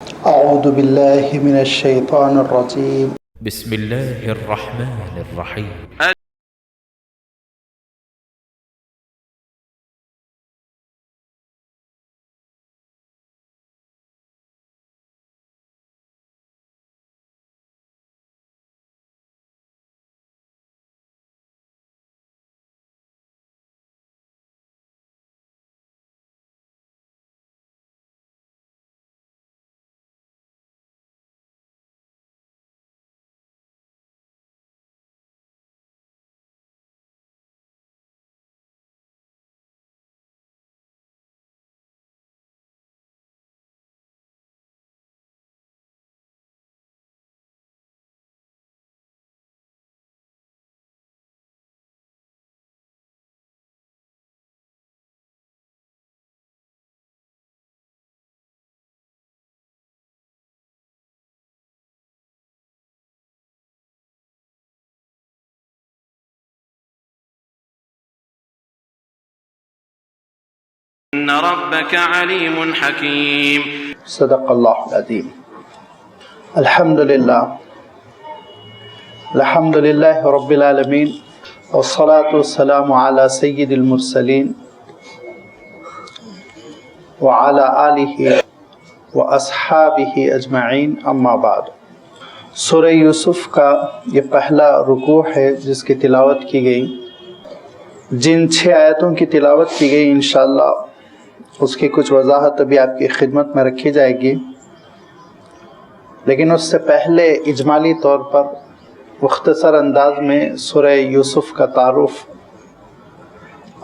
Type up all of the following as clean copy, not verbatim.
اعوذ باللہ من الشیطان الرجیم بسم اللہ الرحمن الرحیم ان ربك علیم حکیم۔ صدق اللہ العظیم۔ الحمدللہ رب العالمین والصلاة والسلام علی سید المرسلین وعلی آلہ واصحابہ اجمعین، اما بعد۔ سورہ یوسف کا یہ پہلا رکوع ہے جس کی تلاوت کی گئی۔ جن 6 آیتوں کی تلاوت کی گئی انشاءاللہ اس کی کچھ وضاحت ابھی آپ کی خدمت میں رکھی جائے گی، لیکن اس سے پہلے اجمالی طور پر مختصر انداز میں سورہ یوسف کا تعارف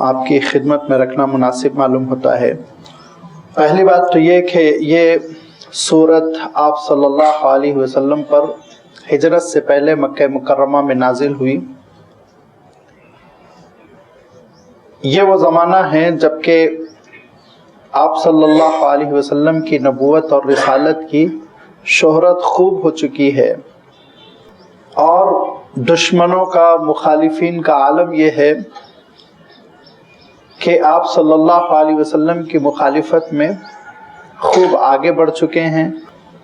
آپ کی خدمت میں رکھنا مناسب معلوم ہوتا ہے۔ پہلی بات تو یہ کہ یہ سورت آپ صلی اللہ علیہ وسلم پر ہجرت سے پہلے مکہ مکرمہ میں نازل ہوئی۔ یہ وہ زمانہ ہے جب کہ آپ صلی اللہ علیہ وسلم کی نبوت اور رسالت کی شہرت خوب ہو چکی ہے، اور دشمنوں کا، مخالفین کا عالم یہ ہے کہ آپ صلی اللہ علیہ وسلم کی مخالفت میں خوب آگے بڑھ چکے ہیں،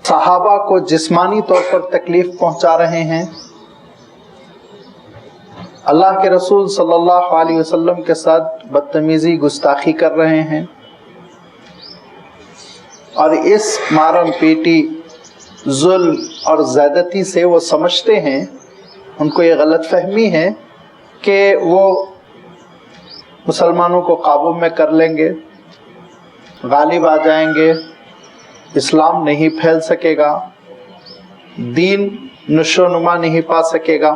صحابہ کو جسمانی طور پر تکلیف پہنچا رہے ہیں، اللہ کے رسول صلی اللہ علیہ وسلم کے ساتھ بدتمیزی، گستاخی کر رہے ہیں، اور اس مارم پیٹی، ظلم اور زیادتی سے وہ سمجھتے ہیں، ان کو یہ غلط فہمی ہے کہ وہ مسلمانوں کو قابو میں کر لیں گے، غالب آ جائیں گے، اسلام نہیں پھیل سکے گا، دین نشو و نما نہیں پا سکے گا۔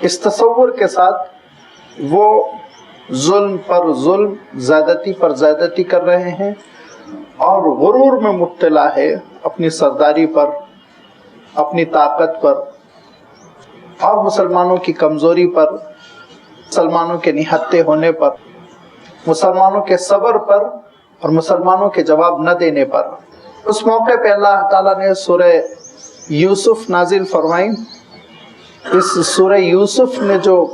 اس تصور کے ساتھ وہ ظلم پر ظلم، زیادتی پر زیادتی کر رہے ہیں، اور غرور میں مبتلا ہے، اپنی سرداری پر، اپنی طاقت پر، اور مسلمانوں کی کمزوری پر، مسلمانوں کے نہتے ہونے پر، مسلمانوں کے صبر پر، اور مسلمانوں کے جواب نہ دینے پر۔ اس موقع پہ اللہ تعالیٰ نے سورہ یوسف نازل فرمائی۔ اس سورہ یوسف نے جو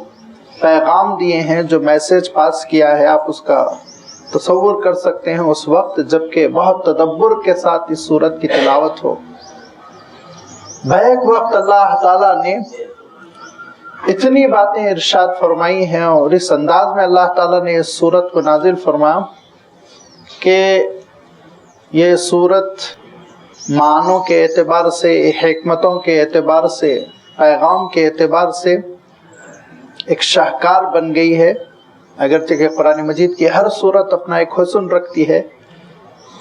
پیغام دیے ہیں، جو میسج پاس کیا ہے، آپ اس کا تصور کر سکتے ہیں اس وقت جب کہ بہت تدبر کے ساتھ اس سورت کی تلاوت ہو۔ بیک وقت اللہ تعالیٰ نے اتنی باتیں ارشاد فرمائی ہیں، اور اس انداز میں اللہ تعالیٰ نے اس سورت کو نازل فرمایا کہ یہ سورت معنوں کے اعتبار سے، حکمتوں کے اعتبار سے، پیغام کے اعتبار سے ایک شاہکار بن گئی ہے۔ اگرچہ کہ قرآن مجید کی ہر سورت اپنا ایک حسن رکھتی ہے،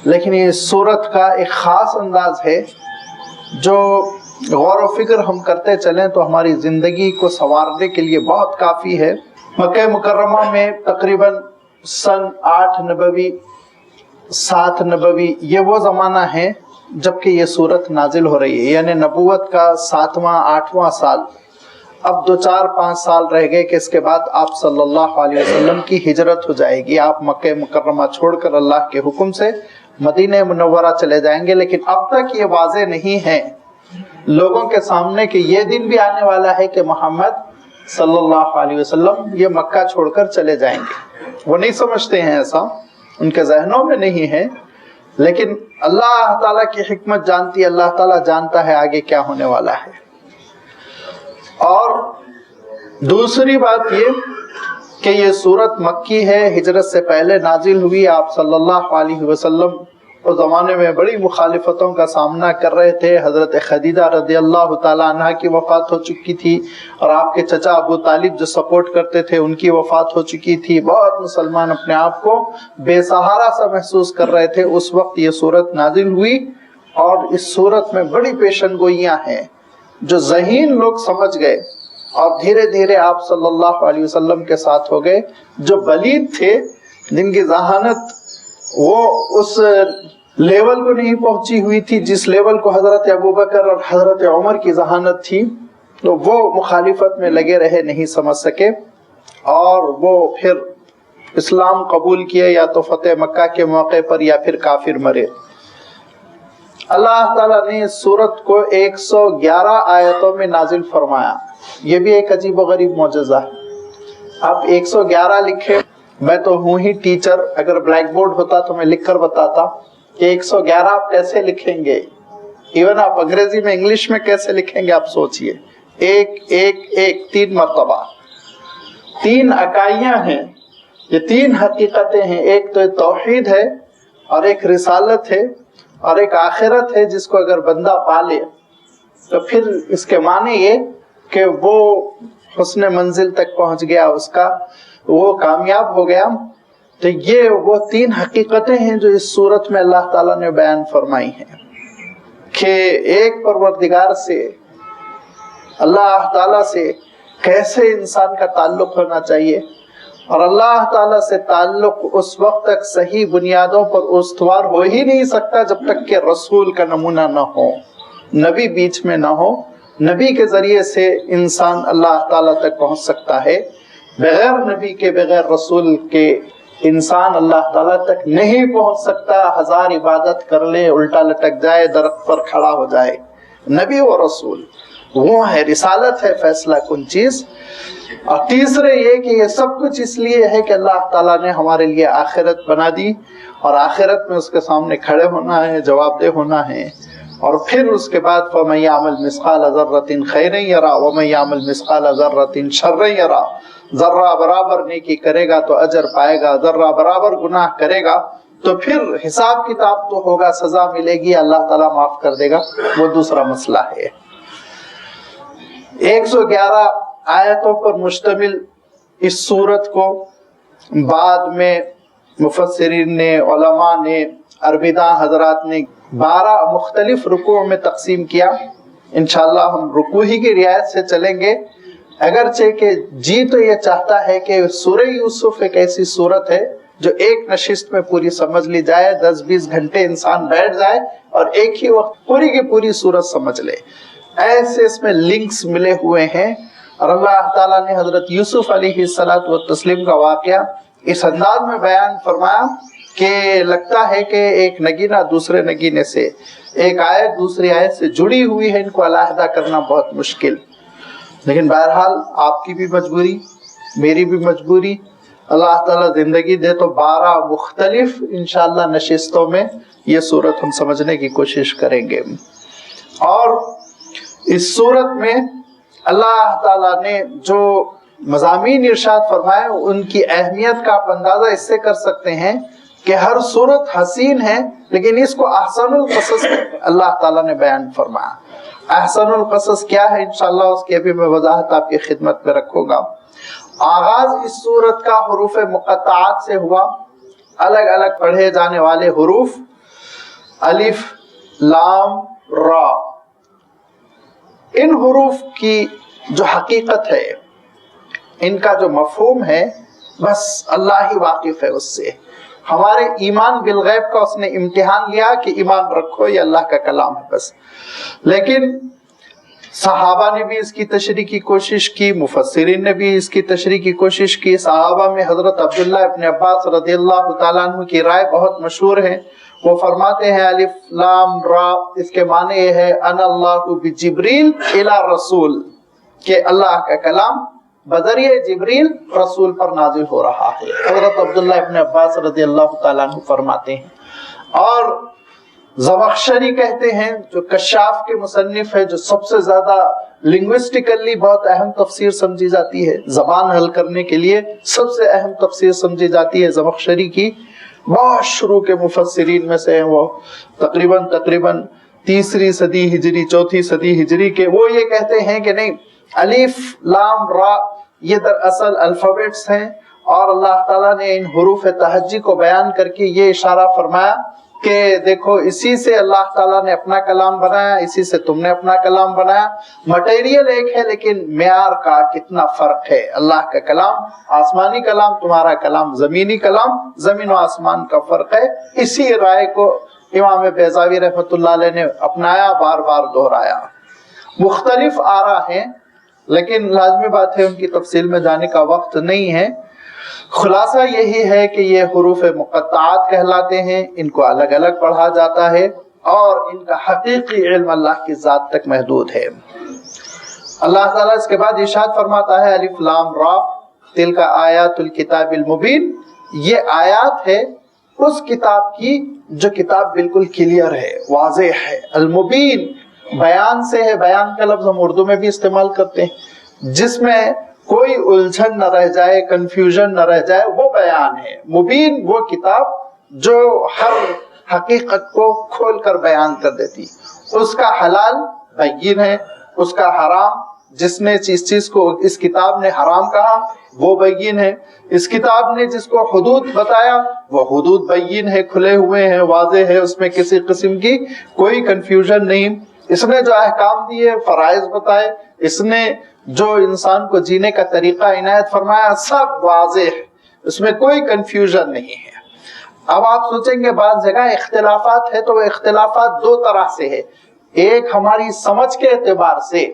لیکن یہ سورت کا ایک خاص انداز ہے جو غور و فکر ہم کرتے چلیں تو ہماری زندگی کو سنوارنے کے لیے بہت کافی ہے۔ مکہ مکرمہ میں تقریباً سن 8 نبوی 7 نبوی یہ وہ زمانہ ہے جب کہ یہ سورت نازل ہو رہی ہے، یعنی نبوت کا 7واں 8واں سال۔ اب 2-4-5 سال رہ گئے کہ اس کے بعد آپ صلی اللہ علیہ وسلم کی ہجرت ہو جائے گی، آپ مکہ مکرمہ چھوڑ کر اللہ کے حکم سے مدینہ منورہ چلے جائیں گے۔ لیکن اب تک یہ واضح نہیں ہے لوگوں کے سامنے کہ یہ دن بھی آنے والا ہے کہ محمد صلی اللہ علیہ وسلم یہ مکہ چھوڑ کر چلے جائیں گے۔ وہ نہیں سمجھتے ہیں، ایسا ان کے ذہنوں میں نہیں ہے، لیکن اللہ تعالیٰ کی حکمت جانتی ہے، اللہ تعالیٰ جانتا ہے آگے کیا ہونے والا ہے۔ اور دوسری بات یہ کہ یہ سورت مکی ہے، ہجرت سے پہلے نازل ہوئی۔ آپ صلی اللہ علیہ وسلم اس زمانے میں بڑی مخالفتوں کا سامنا کر رہے تھے۔ حضرت خدیجہ رضی اللہ تعالیٰ عنہ کی وفات ہو چکی تھی، اور آپ کے چچا ابو طالب جو سپورٹ کرتے تھے ان کی وفات ہو چکی تھی۔ بہت مسلمان اپنے آپ کو بے سہارا سا محسوس کر رہے تھے۔ اس وقت یہ سورت نازل ہوئی، اور اس سورت میں بڑی پیشن گوئیاں ہیں جو ذہین لوگ سمجھ گئے، اور دھیرے دھیرے آپ صلی اللہ علیہ وسلم کے ساتھ ہو گئے۔ جو بلید تھے، جن کی ذہانت وہ اس لیول کو نہیں پہنچی ہوئی تھی جس لیول کو حضرت ابوبکر اور حضرت عمر کی ذہانت تھی، تو وہ مخالفت میں لگے رہے، نہیں سمجھ سکے، اور وہ پھر اسلام قبول کیے یا تو فتح مکہ کے موقع پر یا پھر کافر مرے۔ اللہ تعالیٰ نے اس سورت کو 111 آیتوں میں نازل فرمایا۔ یہ بھی ایک عجیب و غریب معجزہ ہے۔ آپ 111 لکھے، میں تو ہوں ہی ٹیچر، اگر بلیک بورڈ ہوتا تو میں لکھ کر بتاتا کہ 111 آپ کیسے لکھیں گے، ایون آپ انگریزی میں انگلش میں کیسے لکھیں گے، آپ سوچئے۔ ایک ایک ایک 3 مرتبہ، 3 اکائیاں ہیں، یہ 3 حقیقتیں ہیں۔ ایک تو توحید ہے، اور ایک رسالت ہے، اور ایک آخرت ہے جس کو اگر بندہ پالے تو پھر اس کے معنی یہ کہ وہ حسن منزل تک پہنچ گیا، اس کا وہ کامیاب ہو گیا۔ تو یہ وہ 3 حقیقتیں ہیں جو اس سورت میں اللہ تعالیٰ نے بیان فرمائی ہیں، کہ ایک پروردگار سے، اللہ تعالیٰ سے کیسے انسان کا تعلق ہونا چاہیے، اور اللہ تعالیٰ سے تعلق اس وقت تک صحیح بنیادوں پر استوار ہو ہی نہیں سکتا جب تک کہ رسول کا نمونہ نہ ہو، نبی بیچ میں نہ ہو۔ نبی کے ذریعے سے انسان اللہ تعالیٰ تک پہنچ سکتا ہے، بغیر نبی کے، بغیر رسول کے انسان اللہ تعالیٰ تک نہیں پہنچ سکتا۔ 1000 عبادت کر لے، الٹا لٹک جائے، درخت پر کھڑا ہو جائے۔ نبی و رسول وہ ہے، رسالت ہے فیصلہ کن چیز۔ اور تیسرے یہ کہ یہ سب کچھ اس لیے ہے کہ اللہ تعالیٰ نے ہمارے لیے آخرت بنا دی، اور آخرت میں اس کے سامنے کھڑے ہونا ہے، جواب دہ ہونا ہے۔ اور پھر اس کے بعد فَمَن يَعْمَلْ مِثْقَالَ ذَرَّةٍ خَيْرًا يَرَهُ وَمَن يَعْمَلْ مِثْقَالَ ذَرَّةٍ شَرًّا يَرَهُ۔ ذرہ برابر نیکی کرے گا تو اجر پائے گا، ذرہ برابر گناہ کرے گا تو پھر حساب کتاب تو ہوگا، سزا ملے گی، اللہ تعالیٰ معاف کر دے گا، وہ دوسرا مسئلہ ہے۔ 111 آیتوں پر مشتمل اس سورت کو بعد میں مفسرین نے، علماء نے، عربی داں حضرات نے 12 مختلف رکوع میں تقسیم کیا۔ انشاءاللہ ہم رکوع ہی کی رعایت سے چلیں گے، اگرچہ کہ جی تو یہ چاہتا ہے کہ سورہ یوسف ایک ایسی سورت ہے جو ایک نشست میں پوری سمجھ لی جائے، 10-20 گھنٹے انسان بیٹھ جائے اور ایک ہی وقت پوری کی پوری سورت سمجھ لے۔ ایسے اس میں لنکس ملے ہوئے ہیں، اور اللہ تعالیٰ نے حضرت یوسف علیہ السلام کا واقعہ اس انداز میں بیان فرمایا کہ لگتا ہے کہ ایک نگینہ دوسرے نگینے سے، ایک آیت دوسری آیت سے جڑی ہوئی ہے، ان کو علیحدہ کرنا بہت مشکل۔ لیکن بہرحال آپ کی بھی مجبوری، میری بھی مجبوری، اللہ تعالیٰ زندگی دے تو 12 مختلف انشاءاللہ نشستوں میں یہ سورت ہم سمجھنے کی کوشش کریں گے۔ اور اس سورت میں اللہ تعالیٰ نے جو مضامین ارشاد فرمائے ان کی اہمیت کا آپ اندازہ اس سے کر سکتے ہیں کہ ہر سورت حسین ہے، لیکن اس کو احسن القصص اللہ تعالیٰ نے بیان فرمایا۔ احسن القصص کیا ہے انشاءاللہ اس کی ابھی میں وضاحت آپ کی خدمت میں رکھوں گا۔ آغاز اس سورت کا حروف مقطعات سے ہوا، الگ الگ پڑھے جانے والے حروف، الف، لام، را۔ ان حروف کی جو حقیقت ہے، ان کا جو مفہوم ہے، بس اللہ ہی واقف ہے اس سے۔ ہمارے ایمان بالغیب کا اس نے امتحان لیا کہ ایمان رکھو یہ اللہ کا کلام ہے بس۔ لیکن صحابہ نے بھی اس کی تشریح کی کوشش کی، مفسرین نے بھی اس کی تشریح کی کوشش کی۔ صحابہ میں حضرت عبداللہ ابن عباس رضی اللہ تعالیٰ عنہ کی رائے بہت مشہور ہے۔ وہ فرماتے ہیں الف لام را، اس کے معنی یہ ہے ان اللہ بجبریل الی رسول، کہ اللہ کا کلام بذریعہ جبریل رسول پر نازل ہو رہا ہے۔ حضرت عبداللہ ابن عباس رضی اللہ تعالیٰ عنہ فرماتے ہیں اور زمخشری کہتے ہیں جو کشاف کے مصنف ہے، جو سب سے زیادہ لنگوسٹیکلی بہت اہم تفسیر سمجھی جاتی ہے، زبان حل کرنے کے لیے سب سے اہم تفسیر سمجھی جاتی ہے زمخشری کی، بہت شروع کے مفسرین میں سے ہیں وہ، تقریباً 3 صدی ہجری 4 صدی ہجری کے۔ وہ یہ کہتے ہیں کہ نہیں، الف لام را یہ دراصل الفابیٹس ہیں، اور اللہ تعالیٰ نے ان حروف تہجی کو بیان کر کے یہ اشارہ فرمایا کہ دیکھو اسی سے اللہ تعالیٰ نے اپنا کلام بنایا، اسی سے تم نے اپنا کلام بنایا، مٹیریل ایک ہے لیکن معیار کا کتنا فرق ہے۔ اللہ کا کلام آسمانی کلام، تمہارا کلام زمینی کلام، زمین و آسمان کا فرق ہے۔ اسی رائے کو امام بیضاوی رحمۃ اللہ علیہ نے اپنایا، بار بار دہرایا۔ مختلف آراء ہیں لیکن لازمی بات ہے ان کی تفصیل میں جانے کا وقت نہیں ہے۔ خلاصہ یہی ہے کہ یہ حروف مقطعات کہلاتے ہیں، ان کو الگ الگ پڑھا جاتا ہے اور ان کا حقیقی علم اللہ کی ذات تک محدود ہے۔ اللہ تعالیٰ اس کے بعد ارشاد فرماتا ہے الف لام را تلک آیات الکتاب المبین، یہ آیات ہے اس کتاب کی جو کتاب بالکل کلیئر ہے، واضح ہے۔ المبین بیان سے ہے، بیان کا لفظ ہم اردو میں بھی استعمال کرتے ہیں، جس میں کوئی الجھن نہ رہ جائے، کنفیوژن نہ رہ جائے، وہ بیان ہے۔ مبین وہ کتاب جو ہر حقیقت کو کھول کر بیان کر دیتی، اس کا حلال بین ہے، اس کا حرام جس نے اس چیز کو اس کتاب نے حرام کہا وہ بین ہے، اس کتاب نے جس کو حدود بتایا وہ حدود بین ہے، کھلے ہوئے ہیں، واضح ہے، اس میں کسی قسم کی کوئی کنفیوژن نہیں۔ اس نے جو احکام دیے، فرائض بتائے، اس نے جو انسان کو جینے کا طریقہ عنایت فرمایا، سب واضح ہے، اس میں کوئی کنفیوژن نہیں ہے۔ اب آپ سوچیں گے بعض جگہ اختلافات ہے، تو وہ اختلافات دو طرح سے ہے۔ ایک ہماری سمجھ کے اعتبار سے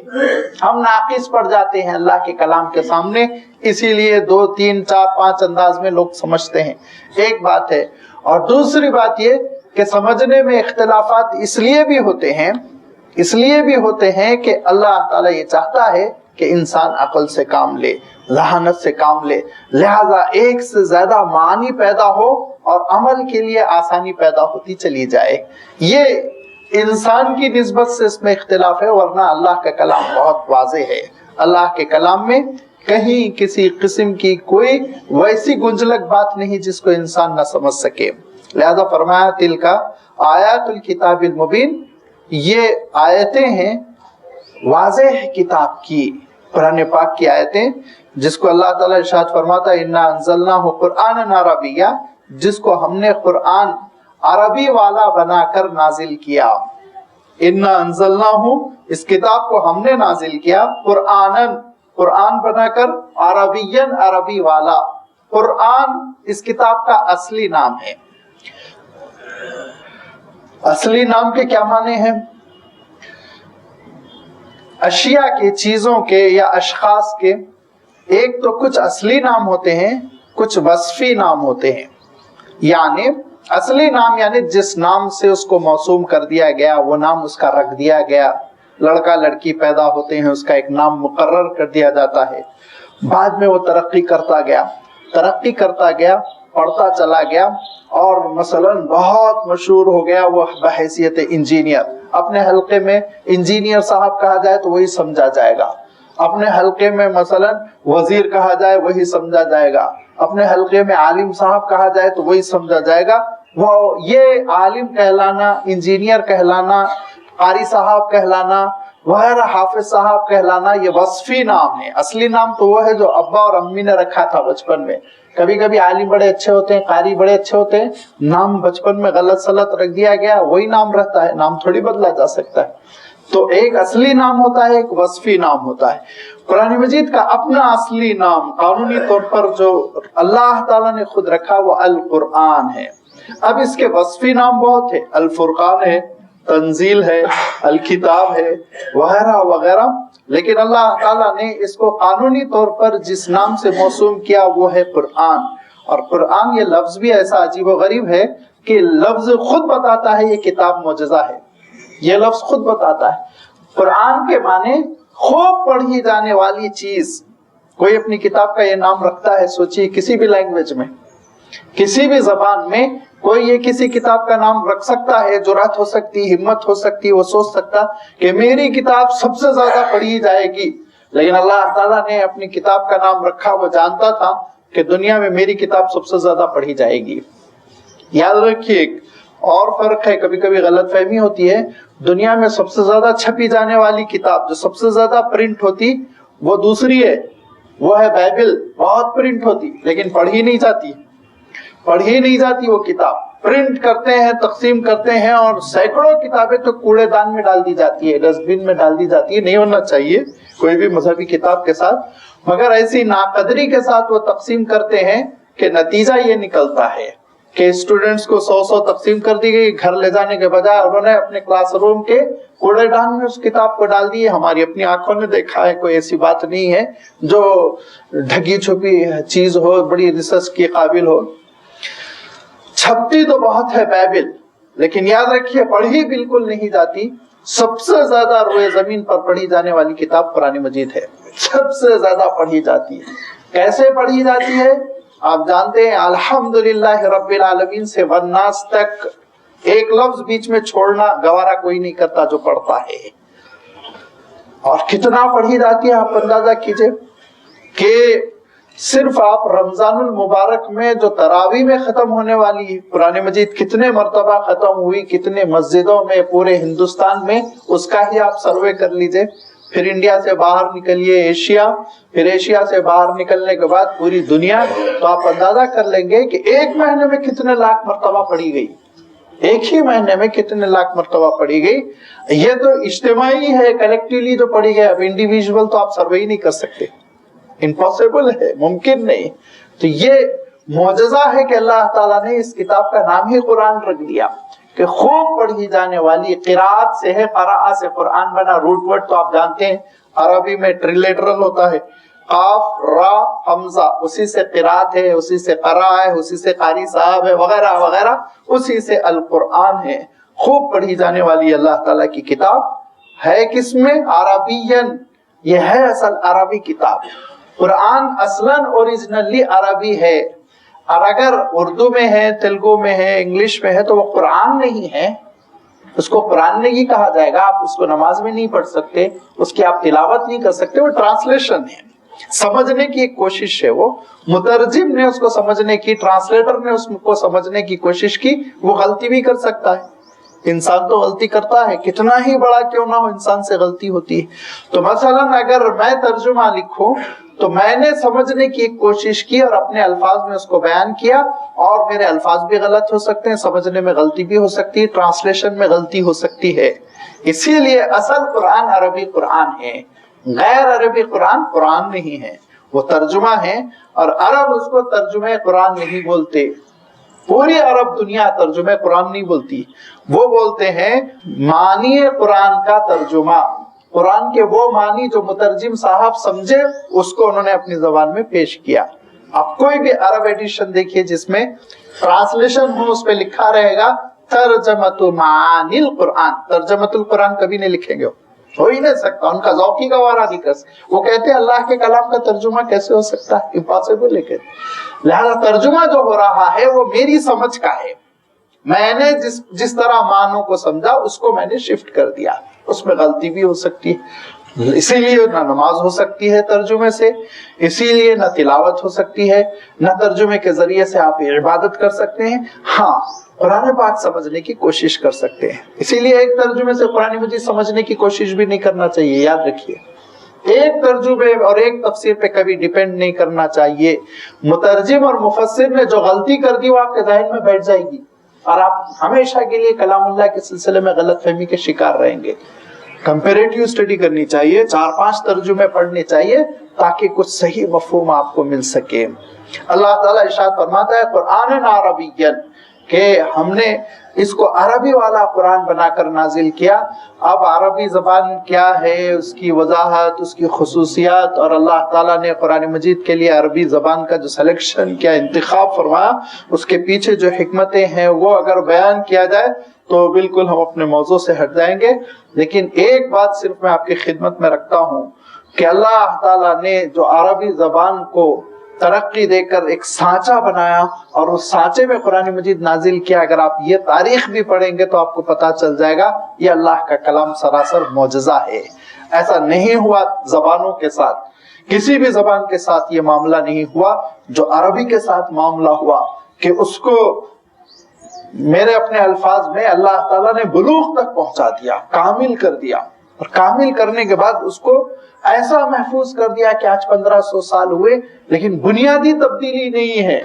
ہم ناقص پڑ جاتے ہیں اللہ کے کلام کے سامنے، اسی لیے 2 3 4 5 انداز میں لوگ سمجھتے ہیں، ایک بات ہے۔ اور دوسری بات یہ کہ سمجھنے میں اختلافات اس لیے بھی ہوتے ہیں کہ اللہ تعالیٰ یہ چاہتا ہے کہ انسان عقل سے کام لے، ذہانت سے کام لے، لہذا ایک سے زیادہ معنی پیدا ہو اور عمل کے لیے آسانی پیدا ہوتی چلی جائے۔ یہ انسان کی نسبت سے اس میں اختلاف ہے، ورنہ اللہ کا کلام بہت واضح ہے۔ اللہ کے کلام میں کہیں کسی قسم کی کوئی ویسی گنجلک بات نہیں جس کو انسان نہ سمجھ سکے۔ لہذا فرمایا تلک آیات الکتاب المبین، یہ آیتیں ہیں واضح کتاب کی، قرآن پاک کی آیتیں، جس کو اللہ تعالیٰ ارشاد فرماتا ہے انا انزلناہ قرآنا عربیا، جس کو ہم نے قرآن عربی والا بنا کر نازل کیا۔ انا انزلناہ، اس کتاب کو ہم نے نازل کیا، قرآن بنا کر، عربین عربی والا۔ قرآن اس کتاب کا اصلی نام ہے۔ اصلی نام کے کیا معنی ہیں؟ اشیاء کے، چیزوں کے یا اشخاص کے ایک تو کچھ اصلی نام ہوتے ہیں، کچھ وصفی نام ہوتے ہیں۔ یعنی اصلی نام یعنی جس نام سے اس کو موسوم کر دیا گیا، وہ نام اس کا رکھ دیا گیا۔ لڑکا لڑکی پیدا ہوتے ہیں، اس کا ایک نام مقرر کر دیا جاتا ہے، بعد میں وہ ترقی کرتا گیا، پڑھتا چلا گیا، اور مثلا بہت مشہور ہو گیا وہ بحیثیت انجینئر۔ اپنے حلقے میں انجینئر صاحب کہا جائے تو وہی سمجھا جائے گا، اپنے حلقے میں مثلا وزیر کہا جائے وہی سمجھا جائے گا، اپنے حلقے میں عالم صاحب کہا جائے تو وہی سمجھا جائے گا۔ وہ یہ عالم کہلانا، انجینئر کہلانا، قاری صاحب کہلانا وغیرہ، حافظ صاحب کہلانا، یہ وصفی نام ہے۔ اصلی نام تو وہ ہے جو ابا اور امی نے رکھا تھا بچپن میں۔ کبھی کبھی عالم بڑے اچھے ہوتے ہیں، قاری بڑے اچھے ہوتے ہیں، نام بچپن میں غلط سلط رکھ دیا گیا، وہی نام رہتا ہے، نام تھوڑی بدلا جا سکتا ہے۔ تو ایک اصلی نام ہوتا ہے، ایک وصفی نام ہوتا ہے۔ قرآن مجید کا اپنا اصلی نام قانونی طور پر جو اللہ تعالیٰ نے خود رکھا وہ القرآن ہے۔ اب اس کے وصفی نام بہت ہے، الفرقان ہے، تنزیل ہے، الکتاب ہے وغیرہ وغیرہ، لیکن اللہ تعالیٰ نے اس کو قانونی طور پر جس نام سے موسوم کیا وہ ہے قرآن۔ اور قرآن یہ لفظ بھی ایسا عجیب و غریب ہے کہ لفظ خود بتاتا ہے یہ کتاب معجزہ ہے، یہ لفظ خود بتاتا ہے۔ قرآن کے معنی خوب پڑھی جانے والی چیز۔ کوئی اپنی کتاب کا یہ نام رکھتا ہے، سوچیے کسی بھی لینگویج میں، کسی بھی زبان میں کوئی یہ کسی کتاب کا نام رکھ سکتا ہے؟ جرات ہو سکتی، ہمت ہو سکتی، وہ سوچ سکتا کہ میری کتاب سب سے زیادہ پڑھی جائے گی. لیکن اللہ تعالیٰ نے اپنی کتاب کا نام رکھا، وہ جانتا تھا کہ دنیا میں میری کتاب سب سے زیادہ پڑھی جائے گی. یاد رکھیے ایک اور فرق ہے، کبھی کبھی غلط فہمی ہوتی ہے. دنیا میں سب سے زیادہ چھپی جانے والی کتاب، جو سب سے زیادہ پرنٹ ہوتی، وہ دوسری ہے، وہ ہے بائبل. بہت پرنٹ ہوتی لیکن پڑھی نہیں جاتی وہ کتاب. پرنٹ کرتے ہیں، تقسیم کرتے ہیں، اور سینکڑوں کتابیں تو کوڑے دان میں ڈال دی جاتی ہے، ڈسٹ بن میں ڈال دی جاتی ہے. نہیں ہونا چاہیے کوئی بھی مذہبی کتاب کے ساتھ، مگر ایسی ناقدری کے ساتھ وہ تقسیم کرتے ہیں کہ نتیجہ یہ نکلتا ہے کہ اسٹوڈنٹس کو 100 تقسیم کر دی گئی. گھر لے جانے کے بجائے انہوں نے اپنے کلاس روم کے کوڑے دان میں اس کتاب کو ڈال دی. ہماری اپنی آنکھوں نے دیکھا ہے، کوئی ایسی بات نہیں ہے جو ڈھکی چھپی چیز ہو، بڑی ریسرچ کے قابل ہو. چھپتی تو بہت ہے بائبل، لیکن یاد رکھیے پڑھی بالکل نہیں جاتی. سب سے زیادہ روئے زمین پر پڑھی جانے والی کتاب قرآن مجید ہے، سب سے زیادہ پڑھی جاتی ہے. کیسے پڑھی جاتی ہے آپ جانتے ہیں. الحمدللہ رب العالمین سے والناس تک ایک لفظ بیچ میں چھوڑنا گوارا کوئی نہیں کرتا جو پڑھتا ہے. اور کتنا پڑھی جاتی ہے آپ اندازہ کیجئے کہ صرف آپ رمضان المبارک میں جو تراویح میں ختم ہونے والی قرآن مجید کتنے مرتبہ ختم ہوئی، کتنے مسجدوں میں پورے ہندوستان میں، اس کا ہی آپ سروے کر لیجئے. پھر انڈیا سے باہر نکلیے ایشیا، پھر ایشیا سے باہر نکلنے کے بعد پوری دنیا، تو آپ اندازہ کر لیں گے کہ ایک مہینے میں کتنے لاکھ مرتبہ پڑھی گئی. ایک ہی مہینے میں کتنے لاکھ مرتبہ پڑھی گئی. یہ تو اجتماعی ہے، کلیکٹیولی جو پڑھی گئی. اب انڈیویجول تو آپ سروے ہی نہیں کر سکتے، امپاسبل ہے، ممکن نہیں. تو یہ معجزہ ہے کہ اللہ تعالیٰ نے اس کتاب کا نام ہی قرآن رکھ دیا کہ خوب پڑھی جانے والی. قراءت سے ہے، قراء سے قرآن بنا. روٹ ورڈ تو آپ جانتے ہیں عربی میں ٹریلیٹرل ہوتا ہے، قاف را حمزہ، اسی سے قراءت ہے، اسی سے قراء ہے، اسی سے قاری صاحب ہے، وغیرہ وغیرہ، اسی سے القرآن ہے. خوب پڑھی جانے والی اللہ تعالیٰ کی کتاب ہے. کس میں؟ عربین. یہ ہے اصل عربی کتاب. قرآن اصلاً اوریجنلی عربی ہے، اور اگر اردو میں ہے، تیلگو میں ہے، انگلش میں ہے تو وہ قرآن نہیں ہے. اس کو قرآن نہیں کہا جائے گا. آپ اس کو نماز میں نہیں پڑھ سکتے، اس کی آپ تلاوت نہیں کر سکتے. وہ ٹرانسلیشن ہے، سمجھنے کی ایک کوشش ہے. وہ مترجم نے اس کو سمجھنے کی، ٹرانسلیٹر نے اس کو سمجھنے کی کوشش کی. وہ غلطی بھی کر سکتا ہے، انسان تو غلطی کرتا ہے، کتنا ہی بڑا کیوں نہ ہو انسان سے غلطی ہوتی ہے. تو مثلا اگر میں ترجمہ لکھوں تو میں نے سمجھنے کی ایک کوشش کی اور اپنے الفاظ میں اس کو بیان کیا، اور میرے الفاظ بھی غلط ہو سکتے ہیں، سمجھنے میں غلطی بھی ہو سکتی ہے، ٹرانسلیشن میں غلطی ہو سکتی ہے. اسی لیے اصل قرآن عربی قرآن ہے، غیر عربی قرآن قرآن نہیں ہے، وہ ترجمہ ہے. اور عرب اس کو ترجمہ قرآن نہیں بولتے. پوری عرب دنیا ترجمہ قرآن نہیں بولتی، وہ بولتے ہیں معنی قرآن کا ترجمہ. قرآن کے وہ معنی جو مترجم صاحب سمجھے اس کو انہوں نے اپنی زبان میں پیش کیا. آپ کوئی بھی عرب ایڈیشن دیکھیے جس میں ٹرانسلیشن ہو، اس پہ لکھا رہے گا ترجمۃ معانی القرآن. ترجمۃ القرآن کبھی نہیں لکھیں گے، ہو ہی نہیں سکتا. ان کا ذوقی گوارا نہیں کر سکتا. وہ کہتے ہیں اللہ کے کلام کا ترجمہ کیسے ہو سکتا ہے، امپاسبل ہے. لہذا ترجمہ جو ہو رہا ہے وہ میری سمجھ کا ہے. میں نے جس طرح معنوں کو سمجھا اس کو میں نے شفٹ کر دیا. اس میں غلطی بھی ہو سکتی ہے، اسی لیے نہ نماز ہو سکتی ہے ترجمے سے، اسی لیے نہ تلاوت ہو سکتی ہے، نہ ترجمے کے ذریعے سے آپ عبادت کر سکتے ہیں. ہاں قرآن پاک سمجھنے کی کوشش کر سکتے ہیں. اسی لیے ایک ترجمے سے قرآن مجید سمجھنے کی کوشش بھی نہیں کرنا چاہیے. یاد رکھیے ایک ترجمے اور ایک تفسیر پہ کبھی ڈیپینڈ نہیں کرنا چاہیے. مترجم اور مفسر نے جو غلطی کر دی وہ آپ کے ذہن میں بیٹھ جائے گی، اور آپ ہمیشہ کے لیے کلام اللہ کے سلسلے میں غلط فہمی کے شکار رہیں گے. کمپیریٹیو اسٹڈی کرنی چاہیے، 4-5 ترجمے پڑھنے چاہیے تاکہ کچھ صحیح مفہوم آپ کو مل سکے. اللہ تعالیٰ ارشاد فرماتا ہے قرآن عربین، کہ ہم نے اس کو عربی والا قرآن بنا کر نازل کیا. اب عربی زبان کیا ہے، اس کی وضاحت، اس کی خصوصیات، اور اللہ تعالیٰ نے قرآن مجید کے لیے عربی زبان کا جو سلیکشن کیا، انتخاب فرمایا، اس کے پیچھے جو حکمتیں ہیں وہ اگر بیان کیا جائے تو بالکل ہم اپنے موضوع سے ہٹ جائیں گے. لیکن ایک بات صرف میں آپ کی خدمت میں رکھتا ہوں کہ اللہ تعالیٰ نے جو عربی زبان کو ترقی دے کر ایک سانچہ بنایا اور اس سانچے میں قرآن مجید نازل کیا. اگر آپ یہ تاریخ بھی پڑھیں گے تو آپ کو پتا چل جائے گا یہ اللہ کا کلام سراسر معجزہ ہے. ایسا نہیں ہوا زبانوں کے ساتھ، کسی بھی زبان کے ساتھ یہ معاملہ نہیں ہوا جو عربی کے ساتھ معاملہ ہوا کہ اس کو میرے اپنے الفاظ میں اللہ تعالیٰ نے بلوغ تک پہنچا دیا، کامل کر دیا، اور کامل کرنے کے بعد اس کو ایسا محفوظ کر دیا کہ آج 1500 سال ہوئے لیکن بنیادی تبدیلی نہیں ہے.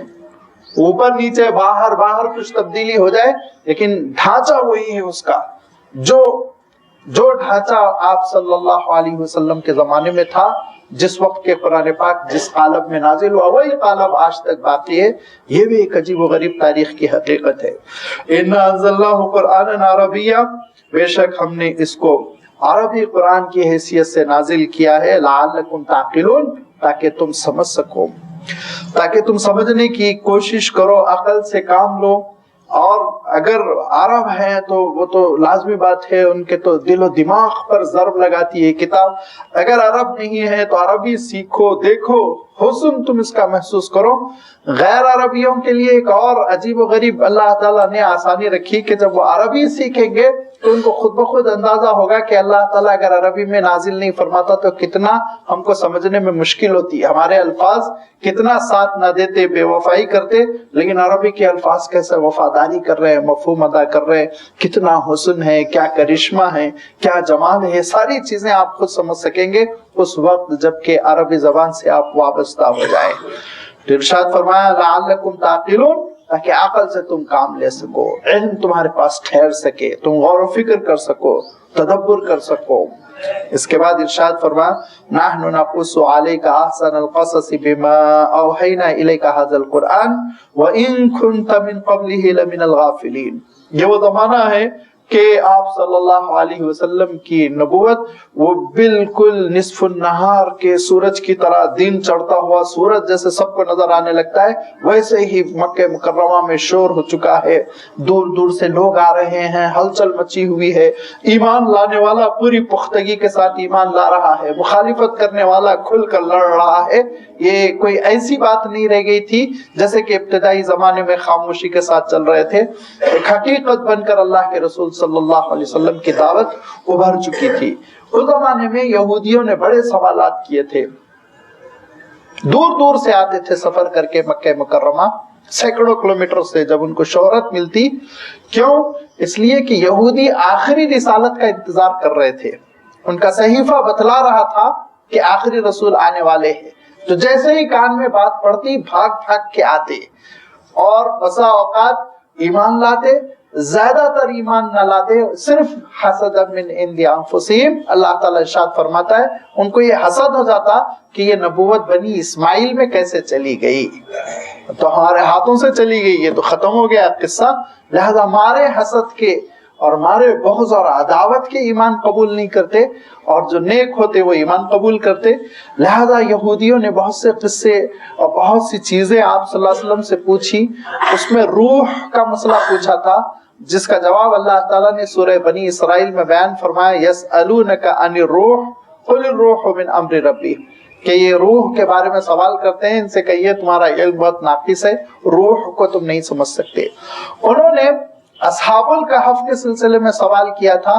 اوپر نیچے باہر کچھ تبدیلی ہو جائے لیکن ڈھانچہ وہی ہے اس کا. جو ڈھانچہ آپ صلی اللہ علیہ وسلم کے زمانے میں تھا، جس وقت کے قرآن پاک جس قالب میں نازل ہوا وہی قالب آج تک باقی ہے. یہ بھی ایک عجیب و غریب تاریخ کی حقیقت ہے. اِنَّا أَنزَلْنَاهُ قُرْآنًا عَرَبِيًّا، بے شک ہم نے اس کو عربی قرآن کی حیثیت سے نازل کیا ہے. لَعَلَّكُمْ تَعْقِلُونَ، تاکہ تم سمجھ سکو، تاکہ تم سمجھنے کی کوشش کرو، عقل سے کام لو. اور اگر عرب ہیں تو وہ تو لازمی بات ہے، ان کے تو دل و دماغ پر ضرب لگاتی ہے کتاب. اگر عرب نہیں ہے تو عربی سیکھو، دیکھو، حسن تم اس کا محسوس کرو. غیر عربیوں کے لیے ایک اور عجیب و غریب اللہ تعالیٰ نے آسانی رکھی کہ جب وہ عربی سیکھیں گے تو ان کو خود بخود اندازہ ہوگا کہ اللہ تعالیٰ اگر عربی میں نازل نہیں فرماتا تو کتنا ہم کو سمجھنے میں مشکل ہوتی، ہمارے الفاظ کتنا ساتھ نہ دیتے، بے وفائی کرتے، لیکن عربی کے الفاظ کیسے وفاداری کر رہے ہیں، مفہوم ادا کر رہے ہیں، کتنا حسن ہے، کیا کرشمہ ہے، کیا جمال ہے. ساری چیزیں آپ خود سمجھ سکیں گے اس وقت جب کہ عربی زبان سے آپ وابستہ ہو جائیں. ارشاد فرمایا لعلکم تعقلون، تاکہ عقل سے تم کام لے سکو، علم تمہارے پاس ٹھہر سکے، تم غور و فکر کر سکو، تدبر کر سکو. اس کے بعد ارشاد فرمایا نحن نقص علیک احسن القصص بما اوحینا الیک ھذا القرآن وان کنت من قبلہ لمن الغافلین. یہ وہ زمانہ ہے کہ آپ صلی اللہ علیہ وسلم کی نبوت وہ بالکل نصف النہار کے سورج کی طرح، دن چڑھتا ہوا سورج جیسے سب کو نظر آنے لگتا ہے، ویسے ہی مکہ مکرمہ میں شور ہو چکا ہے. دور دور سے لوگ آ رہے ہیں، ہلچل مچی ہوئی ہے. ایمان لانے والا پوری پختگی کے ساتھ ایمان لا رہا ہے، مخالفت کرنے والا کھل کر لڑ رہا ہے. یہ کوئی ایسی بات نہیں رہ گئی تھی جیسے کہ ابتدائی زمانے میں خاموشی کے ساتھ چل رہے تھے. ایک حقیقت بن کر اللہ کے رسول صلی اللہ علیہ وسلم کی دعوت ابھر چکی تھی. اس زمانے میں یہودیوں نے بڑے سوالات کیے تھے، دور دور سے آتے تھے سفر کر کے مکہ مکرمہ، سینکڑوں کلومیٹر سے. جب ان کو شہرت ملتی، کیوں؟ اس لیے کہ یہودی آخری رسالت کا انتظار کر رہے تھے. ان کا صحیفہ بتلا رہا تھا کہ آخری رسول آنے والے ہیں. تو جیسے ہی کان میں بات پڑتی بھاگ بھاگ کے آتے، اور بسا اوقات ایمان لاتے، زیادہ تر ایمان نہ لاتے، صرف حسد من عند انفسہم. اللہ تعالیٰ ارشاد فرماتا ہے ان کو یہ حسد ہو جاتا کہ یہ نبوت بنی اسماعیل میں کیسے چلی گئی، تو ہمارے ہاتھوں سے چلی گئی، یہ تو ختم ہو گیا قصہ. لہذا ہمارے حسد کے اور ہمارے بغض اور عداوت کے ایمان قبول نہیں کرتے، اور جو نیک ہوتے وہ ایمان قبول کرتے. لہذا یہودیوں نے بہت سے قصے اور بہت سی چیزیں آپ صلی اللہ علیہ وسلم سے پوچھی. اس میں روح کا مسئلہ پوچھا تھا، جس کا جواب اللہ تعالیٰ نے سورہ بنی اسرائیل میں بیان فرمایا یسألونک عن الروح قل الروح من امر ربی، کہ یہ روح کے بارے میں سوال کرتے ہیں، ان سے کہیے تمہارا علم بہت ناقص ہے، روح کو تم نہیں سمجھ سکتے. انہوں نے اصحاب الکہف کے سلسلے میں سوال کیا تھا،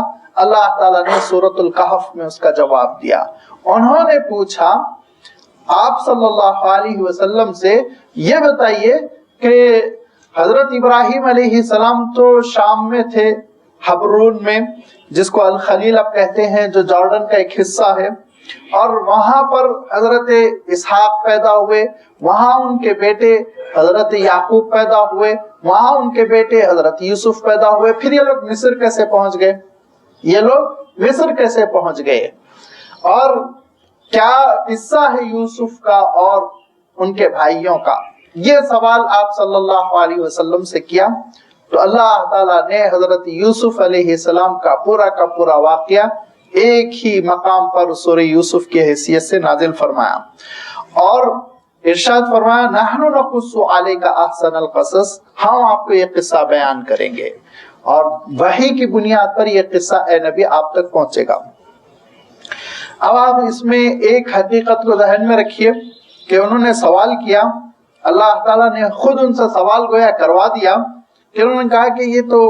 اللہ تعالیٰ نے سورۃ الکہف میں اس کا جواب دیا. انہوں نے پوچھا آپ صلی اللہ علیہ وسلم سے یہ بتائیے کہ حضرت ابراہیم علیہ السلام تو شام میں تھے، حبرون میں، جس کو الخلیل اب کہتے ہیں، جو جارڈن کا ایک حصہ ہے، اور وہاں پر حضرت اسحاق پیدا ہوئے، وہاں ان کے بیٹے حضرت یعقوب پیدا ہوئے، وہاں ان کے بیٹے حضرت یوسف پیدا ہوئے. پھر یہ لوگ مصر کیسے پہنچ گئے؟ یہ لوگ مصر کیسے پہنچ گئے؟ اور کیا قصہ ہے یوسف کا اور ان کے بھائیوں کا؟ یہ سوال آپ صلی اللہ علیہ وسلم سے کیا تو اللہ تعالیٰ نے حضرت یوسف علیہ السلام کا پورا واقعہ ایک ہی مقام پر سورہ یوسف کی حیثیت سے نازل فرمایا، اور ارشاد فرمایا نحن نقص علیک احسن القصص، ہم آپ کو یہ قصہ بیان کریں گے، اور وحی کی بنیاد پر یہ قصہ اے نبی آپ تک پہنچے گا. اب آپ اس میں ایک حقیقت کو ذہن میں رکھیے کہ انہوں نے سوال کیا، اللہ تعالیٰ نے خود ان سے سوال گویا کروا دیا کہ انہوں نے کہا کہ یہ تو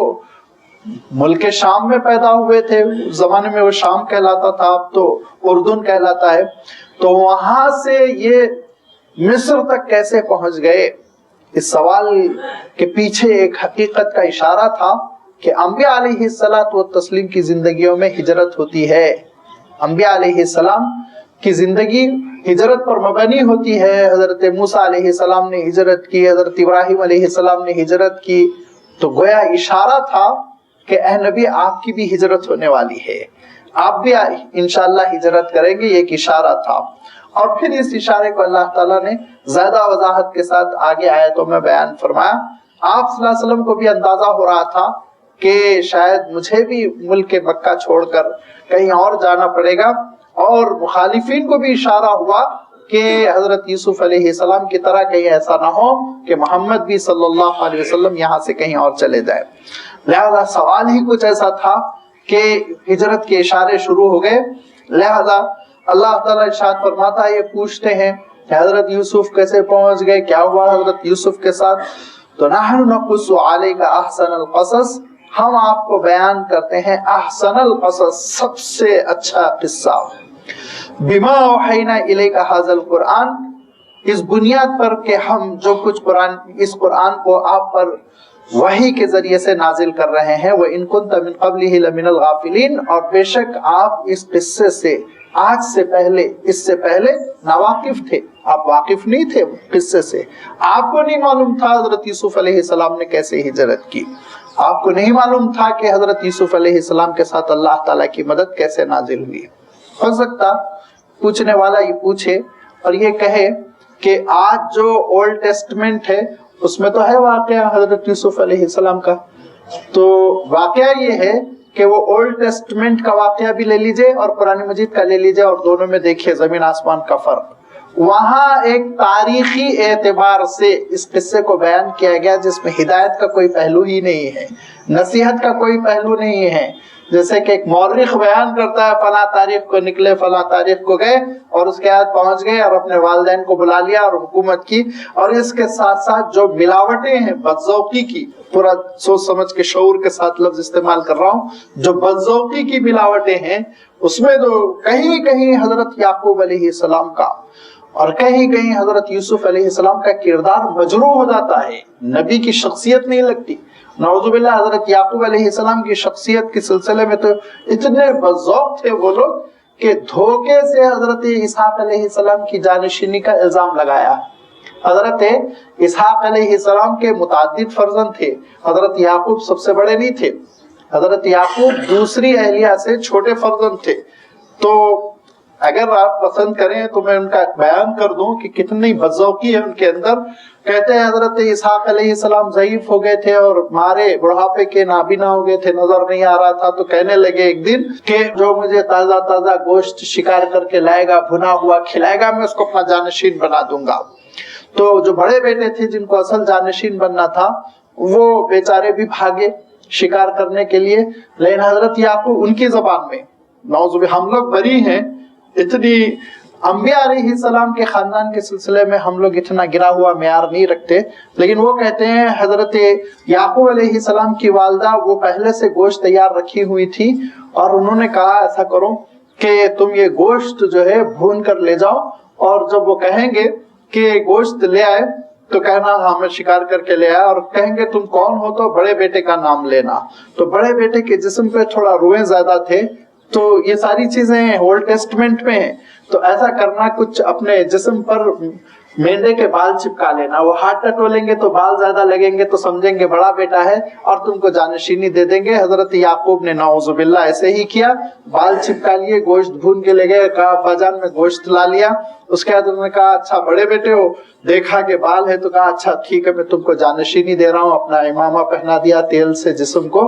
ملک شام میں پیدا ہوئے تھے، اس زمانے میں وہ شام کہلاتا تھا، اب تو اردن کہلاتا ہے، تو وہاں سے یہ مصر تک کیسے پہنچ گئے؟ اس سوال کے پیچھے ایک حقیقت کا اشارہ تھا کہ انبیاء علیہ الصلوۃ والتسلیم کی زندگیوں میں ہجرت ہوتی ہے، انبیاء علیہ السلام کی زندگی ہجرت پر مبنی ہوتی ہے۔ حضرت موسیٰ علیہ السلام نے ہجرت کی، حضرت ابراہیم علیہ السلام نے ہجرت کی، تو گویا اشارہ تھا کہ اے نبی آپ کی بھی ہجرت ہونے والی ہے، آپ بھی انشاءاللہ ہجرت کریں گے، یہ ایک اشارہ تھا۔ اور پھر اس اشارے کو اللہ تعالیٰ نے زیادہ وضاحت کے ساتھ آگے آیتوں میں بیان فرمایا۔ آپ صلی اللہ علیہ وسلم کو بھی اندازہ ہو رہا تھا کہ شاید مجھے بھی ملک مکہ چھوڑ کر کہیں اور جانا پڑے گا، اور مخالفین کو بھی اشارہ ہوا کہ حضرت یوسف علیہ السلام کی طرح کہیں ایسا نہ ہو کہ محمد بھی صلی اللہ علیہ وسلم یہاں سے کہیں اور چلے جائے۔ لہذا سوال ہی کچھ ایسا تھا کہ ہجرت کے اشارے شروع ہو گئے۔ لہذا اللہ تعالیٰ ارشاد فرماتا ہے، یہ پوچھتے ہیں کہ حضرت یوسف کیسے پہنچ گئے، کیا ہوا حضرت یوسف کے ساتھ؟ تو نحن نقص علیک احسن القصص، ہم آپ کو بیان کرتے ہیں احسن القصص، سب سے اچھا قصہ، بما اوحینا الیک ھذا القرآن، اس بنیاد پر کہ ہم جو کچھ اس قرآن کو آپ پر وحی کے ذریعے سے نازل کر رہے ہیں، وَإِن كُنْتَ مِن قَبْلِهِ لَمِنَ الْغَافِلِينَ، اور بے شک آپ اس قصے سے آج سے پہلے، اس سے پہلے ناواقف تھے، آپ واقف نہیں تھے قصے سے، آپ کو نہیں معلوم تھا حضرت یوسف علیہ السلام نے کیسے ہجرت کی، آپ کو نہیں معلوم تھا کہ حضرت یوسف علیہ السلام کے ساتھ اللہ تعالیٰ کی مدد کیسے نازل ہوئی۔ ہو سکتا پوچھنے والا یہ پوچھے اور یہ کہے کہ آج جو اولڈ ٹیسٹمنٹ ہے اس میں تو ہے واقعہ حضرت یوسف علیہ السلام کا، تو واقعہ یہ ہے کہ وہ اولڈ ٹیسٹمنٹ کا واقعہ بھی لے لیجئے اور قرآن مجید کا لے لیجئے، اور دونوں میں دیکھیے زمین آسمان کا فرق۔ وہاں ایک تاریخی اعتبار سے اس قصے کو بیان کیا گیا جس میں ہدایت کا کوئی پہلو ہی نہیں ہے، نصیحت کا کوئی پہلو نہیں ہے، جیسے کہ ایک مورخ بیان کرتا ہے فلاں تاریخ کو نکلے، فلاں تاریخ کو گئے اور اس کے بعد پہنچ گئے اور اپنے والدین کو بلا لیا اور حکومت کی، اور اس کے ساتھ ساتھ جو ملاوٹیں ہیں بدذوقی کی، پورا سوچ سمجھ کے شعور کے ساتھ لفظ استعمال کر رہا ہوں، جو بدذوقی کی ملاوٹیں ہیں اس میں تو کہیں کہیں حضرت یعقوب علیہ السلام کا اور کہیں کہیں حضرت یوسف علیہ السلام کا کردار مجروح ہو جاتا ہے، نبی کی شخصیت نہیں لگتی۔ نعوذ باللہ، حضرت یعقوب علیہ السلام کی شخصیت کے سلسلے میں تو اتنے بذوق تھے وہ لوگ کہ دھوکے سے حضرت اسحاق علیہ السلام کی جانشینی کا الزام لگایا۔ حضرت اسحاق علیہ السلام کے متعدد فرزند تھے، حضرت یعقوب سب سے بڑے نہیں تھے، حضرت یعقوب دوسری اہلیہ سے چھوٹے فرزند تھے۔ تو اگر آپ پسند کریں تو میں ان کا بیان کر دوں کہ کتنی بدذوقی ہے ان کے اندر۔ کہتے ہیں حضرت اسحاق علیہ السلام ضعیف ہو گئے تھے اور مارے بڑھاپے کے نابینا ہو گئے تھے، نظر نہیں آ رہا تھا، تو کہنے لگے ایک دن کہ جو مجھے تازہ تازہ گوشت شکار کر کے لائے گا، بھنا ہوا کھلائے گا، میں اس کو اپنا جانشین بنا دوں گا۔ تو جو بڑے بیٹے تھے جن کو اصل جانشین بننا تھا وہ بیچارے بھی بھاگے شکار کرنے کے لیے، لیکن حضرت یعقوب ان کی زبان میں، نعوذ باللہ، ہم لوگ بری ہیں، اتنی انبیاء علیہ السلام کے خاندان کے سلسلے میں ہم لوگ اتنا گرا ہوا معیار نہیں رکھتے، لیکن وہ کہتے ہیں حضرت یعقوب علیہ السلام کی والدہ وہ پہلے سے گوشت تیار رکھی ہوئی تھی، اور انہوں نے کہا ایسا کرو کہ تم یہ گوشت جو ہے بھون کر لے جاؤ، اور جب وہ کہیں گے کہ گوشت لے آئے تو کہنا ہاں میں شکار کر کے لے آیا، اور کہیں گے تم کون ہو تو بڑے بیٹے کا نام لینا۔ تو بڑے بیٹے کے جسم پہ تھوڑا روئیں زیادہ تھے، تو یہ ساری چیزیں اولڈ ٹیسٹمنٹ میں ہیں، تو ایسا کرنا کچھ اپنے جسم پر مینڈے کے بال چپکا لینا، وہ ہاتھ ٹٹولیں گے تو بال زیادہ لگیں گے تو سمجھیں گے بڑا بیٹا ہے اور تم کو جانشینی دے دیں گے۔ حضرت یعقوب نے نعوذ باللہ ایسے ہی کیا، بال چپکا لیے، گوشت بھون کے لے گئے، کہا ابا جان میں گوشت لا لیا۔ اس کے بعد انہوں نے کہا اچھا بڑے بیٹے ہو، دیکھا کہ بال ہے تو کہا اچھا ٹھیک ہے میں تم کو جانشینی دے رہا ہوں، اپنا امامہ پہنا دیا، تیل سے جسم کو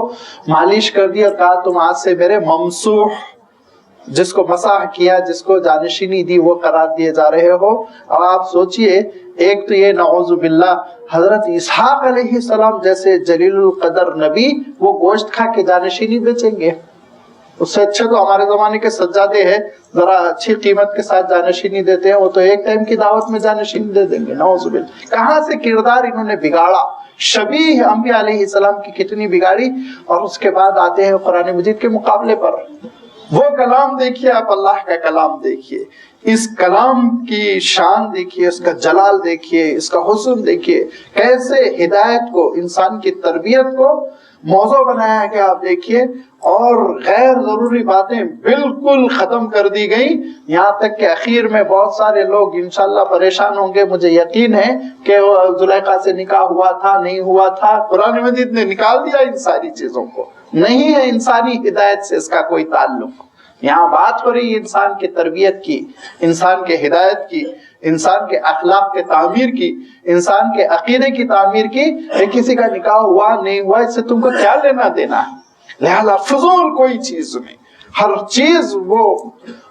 مالش کر دیا، کہا تم آج سے میرے ممسوح، جس کو مسح کیا، جس کو جانشینی دی، وہ قرار دیے جا رہے ہو۔ اب آپ سوچئے، ایک تو یہ نعوذ باللہ حضرت اسحاق علیہ السلام جیسے جلیل القدر نبی وہ گوشت کھا کے جانشینی بیچیں گے؟ اس سے اچھے تو ہمارے زمانے کے سجادے ہیں، ذرا اچھی قیمت کے ساتھ جانشینی دیتے ہیں، وہ تو ایک ٹائم کی دعوت میں جانشینی دے دیں گے، نعوذ باللہ۔ کہاں سے کردار انہوں نے بگاڑا، شبیہ انبیاء علیہ السلام کی کتنی بگاڑی، اور اس کے بعد آتے ہیں قرآن مجید کے مقابلے پر۔ وہ کلام دیکھیے آپ، اللہ کا کلام دیکھیے، اس کلام کی شان دیکھیے، اس کا جلال دیکھیے، اس کا حسن دیکھیے، کیسے ہدایت کو، انسان کی تربیت کو موضوع بنایا گیا آپ دیکھیے، اور غیر ضروری باتیں بالکل ختم کر دی گئیں، یہاں تک کہ اخیر میں بہت سارے لوگ انشاءاللہ پریشان ہوں گے، مجھے یقین ہے کہ زلیخا سے نکاح ہوا تھا نہیں ہوا تھا، قرآن مجید نے نکال دیا ان ساری چیزوں کو، نہیں ہے انسانی ہدایت سے اس کا کوئی تعلق۔ یہاں بات ہو رہی ہے انسان کی تربیت کی، انسان کے ہدایت کی، انسان کے اخلاق کے تعمیر کی، انسان کے عقیدے کی تعمیر کی۔ کسی کا نکاح ہوا نہیں ہوا اس سے تم کو کیا لینا دینا ہے؟ لہذا فضول کوئی چیز نہیں، ہر چیز وہ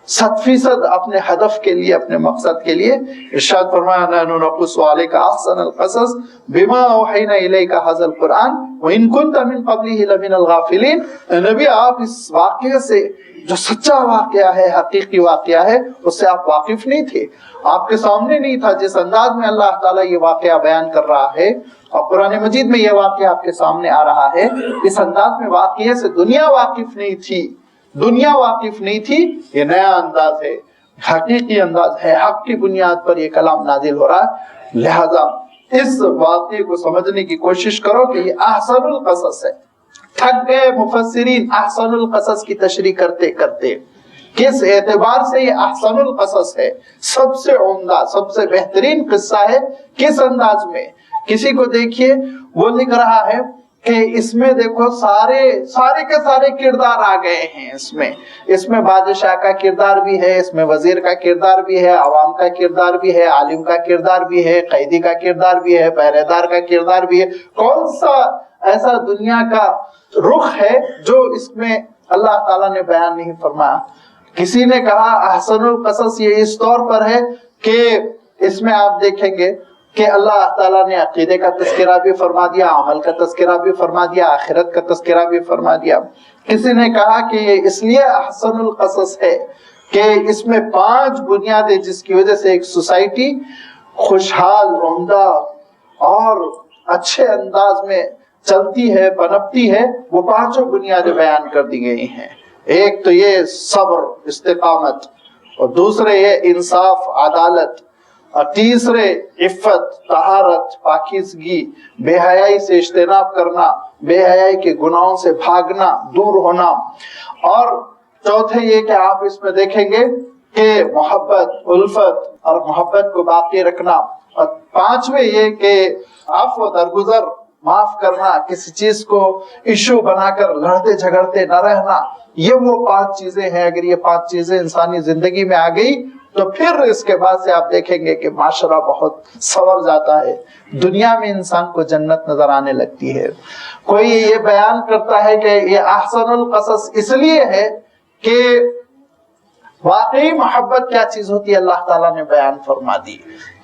100% اپنے ہدف کے لیے، اپنے مقصد کے لیے۔ ارشاد فرمایا نحن نقص علیک احسن القصص بما اوحینا الیک ھذا القرآن وان کنت من قبلہ لمن الغافلین۔ نبی آپ اس واقعے سے، جو سچا واقعہ ہے، حقیقی واقعہ ہے، اس سے آپ واقف نہیں تھے، آپ کے سامنے نہیں تھا۔ جس انداز میں اللہ تعالیٰ یہ واقعہ بیان کر رہا ہے اور قرآن مجید میں یہ واقعہ آپ کے سامنے آ رہا ہے، اس انداز میں واقعے سے دنیا واقف نہیں تھی، دنیا واقف نہیں تھی۔ یہ نیا انداز ہے، حقیقی انداز ہے، حق کی بنیاد پر یہ کلام نازل ہو رہا ہے۔ لہذا اس واقعے کو سمجھنے کی کوشش کرو کہ یہ احسن القصص ہے۔ تھک گئے مفسرین احسن القصص کی تشریح کرتے کرتے، کس اعتبار سے یہ احسن القصص ہے، سب سے عمدہ، سب سے بہترین قصہ ہے، کس انداز میں؟ کسی کو دیکھیے وہ لکھ رہا ہے کہ اس میں دیکھو سارے کے سارے کردار آ گئے ہیں، اس میں بادشاہ کا کردار بھی ہے، اس میں وزیر کا کردار بھی ہے، عوام کا کردار بھی ہے، عالم کا کردار بھی ہے، قیدی کا کردار بھی ہے، پہرے دار کا کردار بھی ہے۔ کون سا ایسا دنیا کا رخ ہے جو اس میں اللہ تعالیٰ نے بیان نہیں فرمایا؟ کسی نے کہا احسن القصص یہ اس طور پر ہے کہ اس میں آپ دیکھیں گے کہ اللہ تعالیٰ نے عقیدے کا تذکرہ بھی فرما دیا، عمل کا تذکرہ بھی فرما دیا، آخرت کا تذکرہ بھی فرما دیا۔ کسی نے کہا کہ یہ اس لیے احسن القصص ہے کہ اس میں 5 بنیادیں جس کی وجہ سے ایک سوسائٹی خوشحال، عمدہ اور اچھے انداز میں چلتی ہے، پنپتی ہے، وہ 5 بنیادیں بیان کر دی گئی ہیں۔ ایک تو یہ صبر، استقامت، اور دوسرے یہ انصاف، عدالت، اور تیسرے عفت، طہارت، پاکیزگی، بے حیائی سے اجتناب کرنا، بے حیائی کے گناہوں سے بھاگنا، دور ہونا، اور چوتھے یہ کہ آپ اس میں دیکھیں گے کہ محبت، الفت اور محبت کو باقی رکھنا، اور 5ویں یہ کہ عفو، درگزر، معاف کرنا، کسی چیز کو ایشو بنا کر لڑتے جھگڑتے نہ رہنا۔ یہ وہ 5 چیزیں ہیں۔ اگر یہ 5 چیزیں انسانی زندگی میں آ گئی تو پھر اس کے بعد سے آپ دیکھیں گے کہ معاشرہ بہت سنور جاتا ہے، دنیا میں انسان کو جنت نظر آنے لگتی ہے۔ کوئی یہ بیان کرتا ہے کہ یہ احسن القصص اس لیے ہے کہ واقعی محبت کیا چیز ہوتی ہے اللہ تعالیٰ نے بیان فرما دی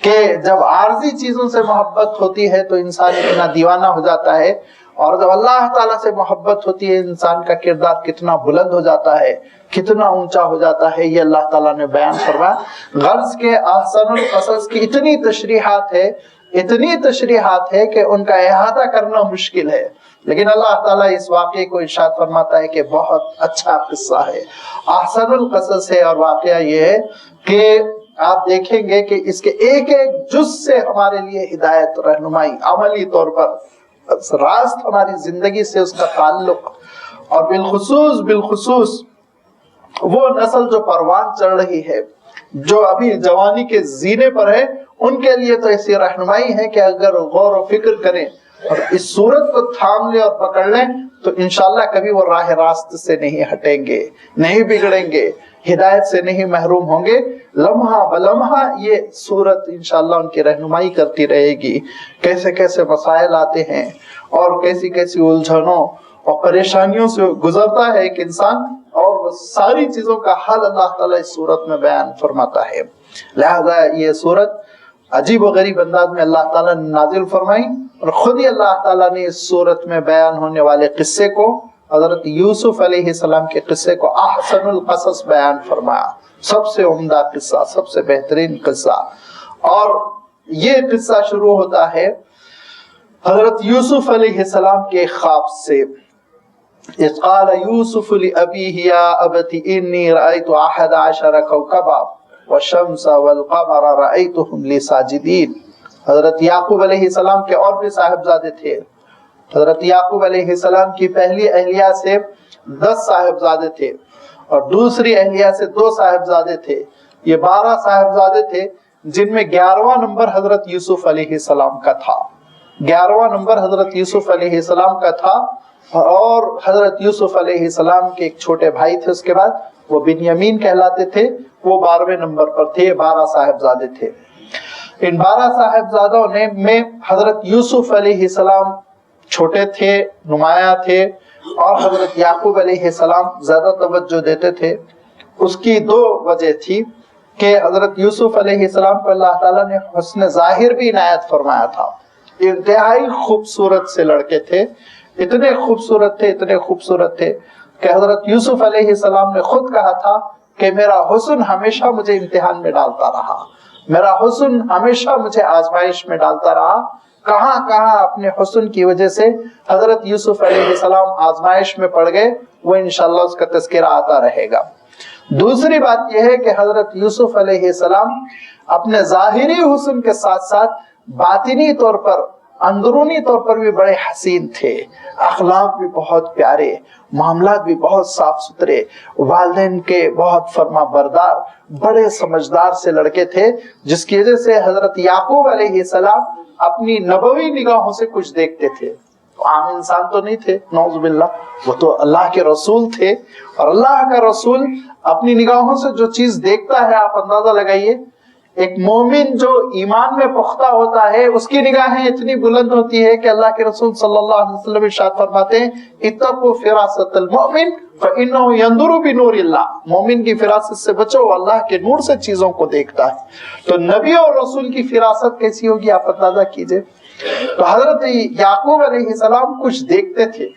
کہ جب عارضی چیزوں سے محبت ہوتی ہے تو انسان اتنا دیوانہ ہو جاتا ہے، اور جب اللہ تعالیٰ سے محبت ہوتی ہے انسان کا کردار کتنا بلند ہو جاتا ہے، کتنا اونچا ہو جاتا ہے، یہ اللہ تعالیٰ نے بیان فرمایا۔ غرض کے احسن القصص کی اتنی تشریحات ہے کہ ان کا احاطہ کرنا مشکل ہے، لیکن اللہ تعالیٰ اس واقعے کو ارشاد فرماتا ہے کہ بہت اچھا قصہ ہے، احسن القصص ہے۔ اور واقعہ یہ ہے کہ آپ دیکھیں گے کہ اس کے ایک جز سے ہمارے لیے ہدایت، رہنمائی، عملی طور پر راست ہماری زندگی سے اس کا تعلق، اور بالخصوص وہ نسل جو پروان چڑھ رہی ہے، جو ابھی جوانی کے زینے پر ہے، ان کے لیے تو ایسی رہنمائی ہے کہ اگر غور و فکر کریں اور اس صورت کو تھام لیں اور پکڑ لیں تو انشاءاللہ کبھی وہ راہ راست سے نہیں ہٹیں گے، نہیں بگڑیں گے، ہدایت سے نہیں محروم ہوں گے۔ لمحہ بلمحہ یہ صورت انشاءاللہ ان کی رہنمائی کرتی رہے گی، کیسے کیسے مسائل آتے ہیں اور کیسی کیسی الجھنوں اور پریشانیوں سے گزرتا ہے ایک انسان، اور وہ ساری چیزوں کا حل اللہ تعالیٰ اس صورت میں بیان فرماتا ہے۔ لہذا یہ صورت عجیب و غریب انداز میں اللہ تعالیٰ نے نازل فرمائی، اور خود ہی اللہ تعالیٰ نے اس صورت میں بیان ہونے والے قصے کو حضرت یوسف علیہ السلام کے قصے کو احسن القصص بیان فرمایا، سب سے عمدہ قصہ، سب سے بہترین قصہ. اور یہ قصہ شروع ہوتا ہے حضرت یوسف علیہ السلام کے خواب سے. اذ قال یوسف لأبیہ یا ابت انی رأیت 11 کوکبا والشمس والقمر رأیتهم لی ساجدین. حضرت یعقوب علیہ السلام کے اور بھی صاحبزادے تھے. حضرت یعقوب علیہ السلام کی پہلی اہلیہ سے 10 صاحبزادے تھے اور دوسری اہلیہ سے 2 صاحبزادے تھے. یہ 12 صاحبزادے تھے جن میں 11واں نمبر حضرت یوسف علیہ السلام کا تھا. 11واں نمبر حضرت یوسف علیہ السلام کا تھا. اور حضرت یوسف علیہ السلام کے ایک چھوٹے بھائی تھے اس کے بعد، وہ بنیامین کہلاتے تھے، وہ 12ویں نمبر پر تھے. 12 صاحبزادے تھے. ان 12 صاحبزادوں میں حضرت یوسف علیہ السلام چھوٹے تھے، نمایاں تھے، اور حضرت یعقوب علیہ السلام زیادہ توجہ دیتے تھے. اس کی 2 وجہ تھی کہ حضرت یوسف علیہ السلام کو اللہ تعالیٰ نے حسن ظاہر بھی عنایت فرمایا تھا. انتہائی خوبصورت سے لڑکے تھے، اتنے خوبصورت تھے کہ حضرت یوسف علیہ السلام نے خود کہا تھا کہ میرا حسن ہمیشہ مجھے امتحان میں ڈالتا رہا، میرا حسن ہمیشہ مجھے آزمائش میں ڈالتا رہا. کہاں کہاں اپنے حسن کی وجہ سے حضرت یوسف علیہ السلام آزمائش میں پڑ گئے، وہ انشاءاللہ اس کا تذکرہ آتا رہے گا. دوسری بات یہ ہے کہ حضرت یوسف علیہ السلام اپنے ظاہری حسن کے ساتھ ساتھ باطنی طور پر، اندرونی طور پر بھی بڑے حسین تھے. اخلاق بھی بہت پیارے، معاملات بھی بہت صاف ستھرے، والدین کے بہت فرما بردار، بڑے سمجھدار سے لڑکے تھے، جس کی وجہ سے حضرت یعقوب علیہ السلام اپنی نبوی نگاہوں سے کچھ دیکھتے تھے. عام انسان تو نہیں تھے، نعوذ باللہ، وہ تو اللہ کے رسول تھے. اور اللہ کا رسول اپنی نگاہوں سے جو چیز دیکھتا ہے، آپ اندازہ لگائیے، ایک مومن جو ایمان میں پختہ ہوتا ہے اس کی نگاہیں اتنی بلند ہوتی ہے کہ اللہ کے رسول صلی اللہ علیہ وسلم ارشاد فرماتے ہیں اتقوا فراست المؤمن فإنه ينظر بنور اللہ. مومن کی فراست سے بچو، اللہ کے نور سے چیزوں کو دیکھتا ہے. تو نبی اور رسول کی فراست کیسی ہوگی آپ اندازہ کیجئے. تو حضرت یعقوب علیہ السلام کچھ دیکھتے تھے،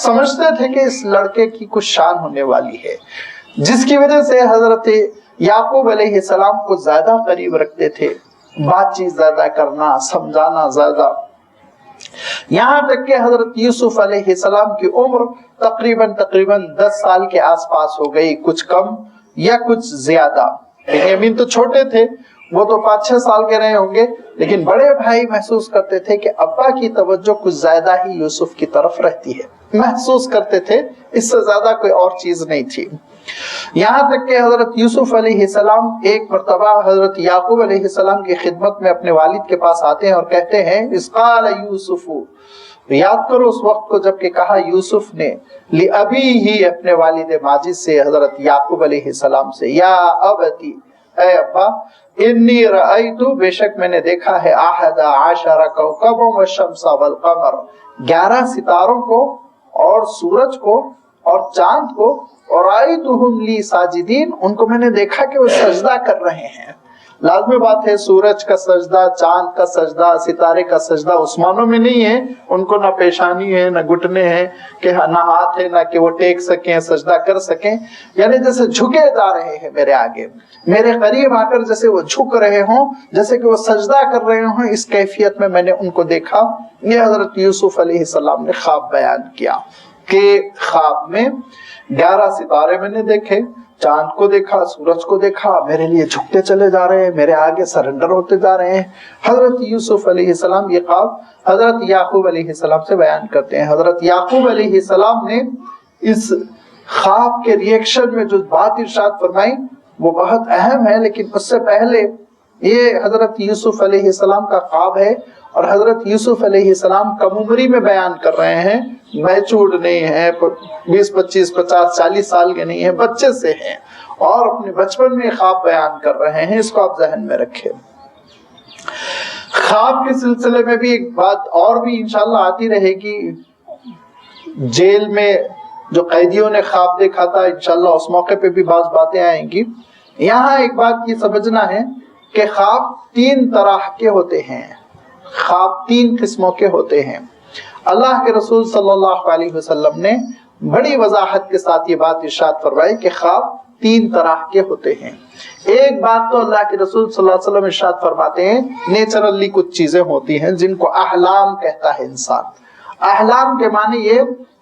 سمجھتے تھے کہ اس لڑکے کی کچھ شان ہونے والی ہے، جس کی وجہ سے حضرت یعقوب علیہ السلام کو زیادہ قریب رکھتے تھے، بات چیت زیادہ کرنا، سمجھانا زیادہ. یہاں تک کہ حضرت یوسف علیہ السلام کی عمر تقریباً 10 سال کے آس پاس ہو گئی، کچھ کم یا کچھ زیادہ. بنیامین تو چھوٹے تھے، وہ تو 5-6 سال کے رہے ہوں گے، لیکن بڑے بھائی محسوس کرتے تھے کہ ابا کی توجہ کچھ زیادہ ہی یوسف کی طرف رہتی ہے. محسوس کرتے تھے، اس سے زیادہ کوئی اور چیز نہیں تھی. یہاں تک کہ حضرت یوسف علیہ السلام ایک مرتبہ حضرت یعقوب علیہ السلام کی خدمت میں اپنے والد کے پاس آتے ہیں اور کہتے ہیں اذ قال یوسف، یاد کرو اس وقت کو جب کہ کہا یوسف نے لأبیہ، اپنے والد ماجد سے، حضرت یعقوب علیہ السلام سے، یا ابتی، اے ابا، انی رأیت، بے شک میں نے دیکھا ہے، 11 کوکبا والشمس والقمر، 11 ستاروں کو اور سورج کو اور چاند کو، اور رأیتہم لی ساجدین، ان کو میں نے دیکھا کہ وہ سجدہ کر رہے ہیں. لازمی بات ہے سورج کا سجدہ، چاند کا سجدہ، ستارے کا سجدہ عثمانوں میں نہیں ہے. ان کو نہ پیشانی ہے، نہ گھٹنے ہیں، کہ نہ ہاتھ ہے، نہ کہ وہ ٹیک سکیں، سجدہ کر سکیں. یعنی جیسے جھکے جا رہے ہیں میرے آگے، میرے قریب آ کر جیسے وہ جھک رہے ہوں، جیسے کہ وہ سجدہ کر رہے ہوں، اس کیفیت میں میں نے ان کو دیکھا. یہ حضرت یوسف علیہ السلام نے خواب بیان کیا کہ خواب میں 11 ستارے میں نے دیکھے، چاند کو دیکھا، سورج کو دیکھا، میرے لیے جھکتے چلے جا رہے ہیں، میرے آگے سرنڈر ہوتے جا رہے ہیں. حضرت یوسف علیہ السلام یہ خواب حضرت یعقوب علیہ السلام سے بیان کرتے ہیں. حضرت یعقوب علیہ السلام نے اس خواب کے ریئیکشن میں جو بات ارشاد فرمائی وہ بہت اہم ہے، لیکن اس سے پہلے یہ حضرت یوسف علیہ السلام کا خواب ہے، اور حضرت یوسف علیہ السلام کم عمری میں بیان کر رہے ہیں، میچورڈ نہیں ہیں، 20 25 50 40 سال کے نہیں ہیں، بچے سے ہیں، اور اپنے بچپن میں خواب بیان کر رہے ہیں. اس کو آپ ذہن میں رکھیں. خواب کے سلسلے میں بھی ایک بات اور بھی انشاءاللہ آتی رہے گی. جیل میں جو قیدیوں نے خواب دیکھا تھا، انشاءاللہ اس موقع پہ بھی بعض باتیں آئیں گی. یہاں ایک بات یہ سمجھنا ہے کہ خواب 3 طرح کے ہوتے ہیں، خواب 3 قسموں کے ہوتے ہیں. اللہ کے رسول صلی اللہ علیہ وسلم نے بڑی وضاحت کے ساتھ یہ بات ارشاد فرمائی کہ خواب 3 طرح کے ہوتے ہیں۔ ایک بات تو اللہ کے رسول صلی اللہ علیہ وسلم ارشاد فرماتے ہیں نیچرلی کچھ چیزیں ہوتی ہیں جن کو احلام کہتا ہے انسان۔ احلام کے معنی یہ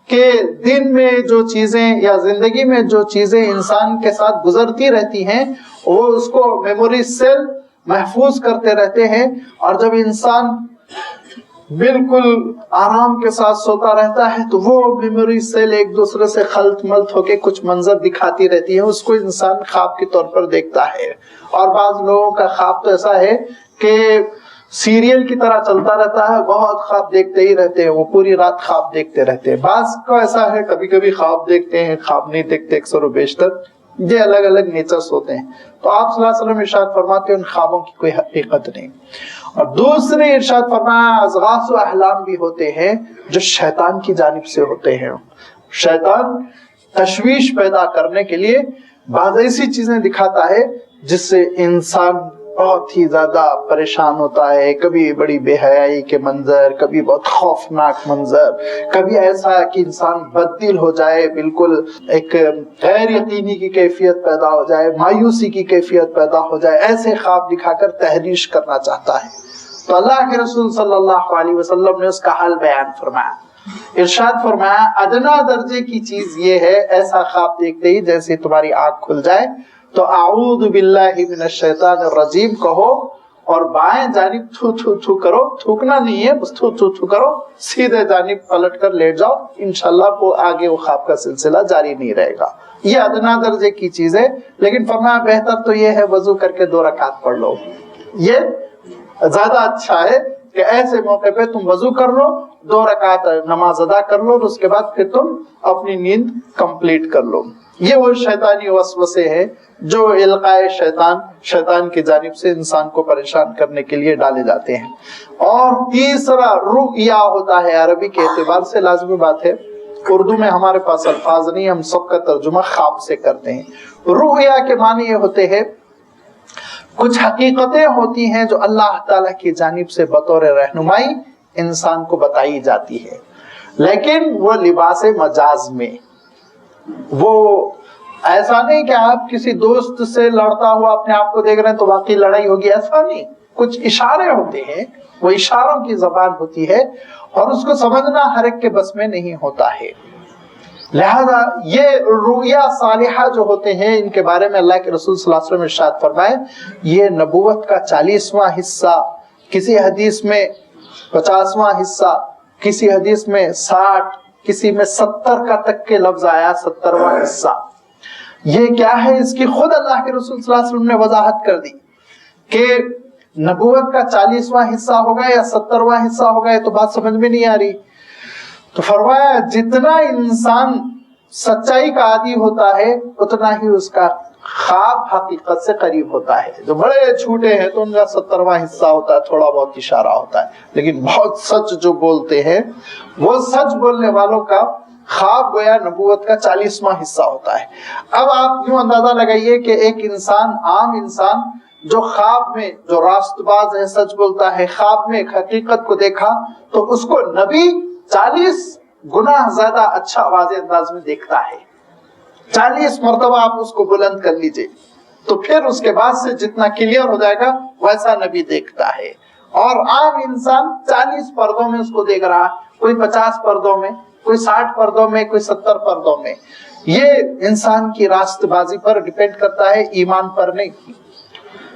کہ دن میں جو چیزیں یا زندگی میں جو چیزیں انسان کے ساتھ گزرتی رہتی ہیں وہ اس کو میموری سیل محفوظ کرتے رہتے ہیں، اور جب انسان بالکل آرام کے ساتھ سوتا رہتا ہے تو وہ میموری سیل ایک دوسرے سے خلط ملط ہو کے کچھ منظر دکھاتی رہتی ہے، اس کو انسان خواب کے طور پر دیکھتا ہے۔ اور بعض لوگوں کا خواب تو ایسا ہے کہ سیریل کی طرح چلتا رہتا ہے، بہت خواب دیکھتے ہی رہتے ہیں، وہ پوری رات خواب دیکھتے رہتے ہیں۔ بعض کو ایسا ہے کبھی کبھی خواب دیکھتے ہیں، خواب نہیں دیکھتے اکثر و بیشتر، یہ الگ الگ نیچرز ہوتے ہیں۔ تو آپ صلی اللہ علیہ وسلم ارشاد فرماتے ہیں ان خوابوں کی کوئی حقیقت نہیں۔ اور دوسرے ارشاد فرمایا اضغاث و احلام بھی ہوتے ہیں جو شیطان کی جانب سے ہوتے ہیں۔ شیطان تشویش پیدا کرنے کے لیے بعض ایسی چیزیں دکھاتا ہے جس سے انسان بہت ہی زیادہ پریشان ہوتا ہے، کبھی بڑی بے حیائی کے منظر، کبھی بہت خوفناک منظر، کبھی ایسا کہ انسان بددل ہو جائے، بالکل ایک غیر یقینی کی کیفیت پیدا ہو جائے، مایوسی کی کیفیت پیدا ہو جائے، ایسے خواب دکھا کر تحریش کرنا چاہتا ہے۔ تو اللہ کے رسول صلی اللہ علیہ وسلم نے اس کا حل بیان فرمایا، ارشاد فرمایا ادنا درجے کی چیز یہ ہے ایسا خواب دیکھتے ہی جیسے تمہاری آنکھ کھل جائے تو اعوذ باللہ من الشیطان الرجیم کہو اور بائیں جانب تھو تھو تھو کرو، تھوکنا نہیں ہے بس تھو تھو تھو کرو، سیدھے جانب پلٹ کر لیٹ جاؤ، انشاءاللہ وہ آگے وہ خواب کا سلسلہ جاری نہیں رہے گا۔ یہ ادنا درجے کی چیز ہے، لیکن فرمایا بہتر تو یہ ہے وضو کر کے 2 رکعت پڑھ لو، یہ زیادہ اچھا ہے کہ ایسے موقع پہ تم وضو کر لو، 2 رکعت نماز ادا کر لو، اور اس کے بعد پھر تم اپنی نیند کمپلیٹ کر لو۔ یہ وہ شیطانی وسوسے ہیں جو القائے شیطان کی جانب سے انسان کو پریشان کرنے کے لیے ڈالے جاتے ہیں۔ اور تیسرا رؤیا ہوتا ہے، عربی کے اعتبار سے لازمی بات ہے، اردو میں ہمارے پاس الفاظ نہیں، ہم سب کا ترجمہ خواب سے کرتے ہیں۔ رؤیا کے معنی یہ ہوتے ہیں کچھ حقیقتیں ہوتی ہیں جو اللہ تعالیٰ کی جانب سے بطور رہنمائی انسان کو بتائی جاتی ہے، لیکن وہ لباس مجاز میں، وہ ایسا نہیں کہ آپ کسی دوست سے لڑتا ہوا اپنے آپ کو دیکھ رہے ہیں تو واقعی لڑائی ہوگی، ایسا نہیں، کچھ اشارے ہوتے ہیں، وہ اشاروں کی زبان ہوتی ہے اور اس کو سمجھنا ہر ایک کے بس میں نہیں ہوتا ہے۔ لہذا یہ رؤیا صالحہ جو ہوتے ہیں ان کے بارے میں اللہ کے رسول صلی اللہ علیہ وسلم ارشاد فرمائے یہ نبوت کا 40واں حصہ، کسی حدیث میں 50واں حصہ، کسی حدیث میں 60، کسی میں 70 کا تک کے لفظ آیا، 70واں حصہ۔ یہ کیا ہے؟ اس کی خود اللہ کے رسول صلی اللہ علیہ وسلم نے وضاحت کر دی کہ نبوت کا 40واں حصہ ہوگا یا 70واں حصہ ہوگا، یہ تو بات سمجھ میں نہیں آ رہی۔ تو فرمایا جتنا انسان سچائی کا عادی ہوتا ہے اتنا ہی اس کا خواب حقیقت سے قریب ہوتا ہے۔ جو بڑے چھوٹے ہیں تو ان کا 70واں حصہ ہوتا ہے، تھوڑا بہت اشارہ ہوتا ہے، لیکن بہت سچ جو بولتے ہیں وہ سچ بولنے والوں کا خواب گویا نبوت کا 40واں حصہ ہوتا ہے۔ اب آپ یوں اندازہ لگائیے کہ ایک انسان، عام انسان جو خواب میں جو راست باز ہے، سچ بولتا ہے، خواب میں ایک حقیقت کو دیکھا تو اس کو نبی 40 گنا زیادہ اچھا واضح انداز میں دیکھتا ہے۔ 40 مرتبہ آپ اس کو بلند کر لیجئے تو پھر اس کے بعد سے جتنا کلیئر ہو جائے گا ویسا نبی دیکھتا ہے۔ اور عام انسان 40 پردوں میں اس کو دیکھ رہا، کوئی 50 پردوں میں، کوئی 60 پردوں میں، کوئی 70 پردوں میں۔ یہ انسان کی راست بازی پر ڈیپینڈ کرتا ہے، ایمان پر نہیں۔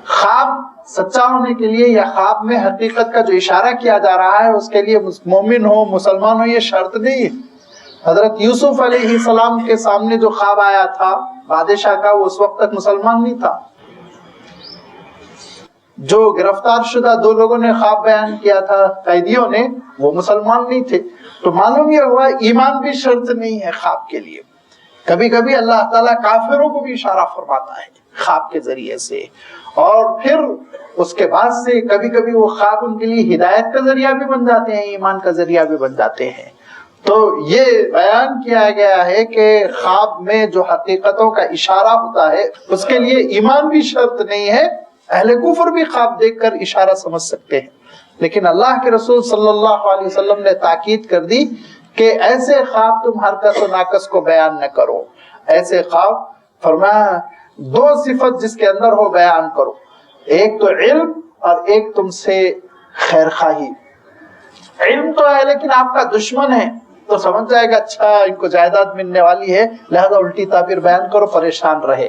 خواب سچا ہونے کے لیے یا خواب میں حقیقت کا جو اشارہ کیا جا رہا ہے اس کے لیے مومن ہو، مسلمان ہو، یہ شرط نہیں ہے۔ حضرت یوسف علیہ السلام کے سامنے جو خواب آیا تھا بادشاہ کا، وہ اس وقت تک مسلمان نہیں تھا۔ جو گرفتار شدہ 2 لوگوں نے خواب بیان کیا تھا قیدیوں نے، وہ مسلمان نہیں تھے۔ تو معلوم یہ ہوا ایمان بھی شرط نہیں ہے خواب کے لیے۔ کبھی کبھی اللہ تعالیٰ کافروں کو بھی اشارہ فرماتا ہے خواب کے ذریعے سے، اور پھر اس کے بعد سے کبھی کبھی وہ خواب ان کے لیے ہدایت کا ذریعہ بھی بن جاتے ہیں، ایمان کا ذریعہ بھی بن جاتے ہیں۔ تو یہ بیان کیا گیا ہے کہ خواب میں جو حقیقتوں کا اشارہ ہوتا ہے اس کے لیے ایمان بھی شرط نہیں ہے۔ اہل کفر بھی خواب دیکھ کر اشارہ سمجھ سکتے ہیں، لیکن اللہ کے رسول صلی اللہ علیہ وسلم نے تاکید کر دی کہ ایسے خواب تم حرکت و ناقص کو بیان نہ کرو. ایسے خواب فرمایا دو صفت جس کے اندر ہو بیان کرو، ایک تو علم اور ایک تم سے خیر خواہی. علم تو ہے لیکن آپ کا دشمن ہے تو سمجھ جائے گا اچھا ان کو جائیداد ملنے والی ہے لہذا الٹی تعبیر بیان کرو پریشان رہے.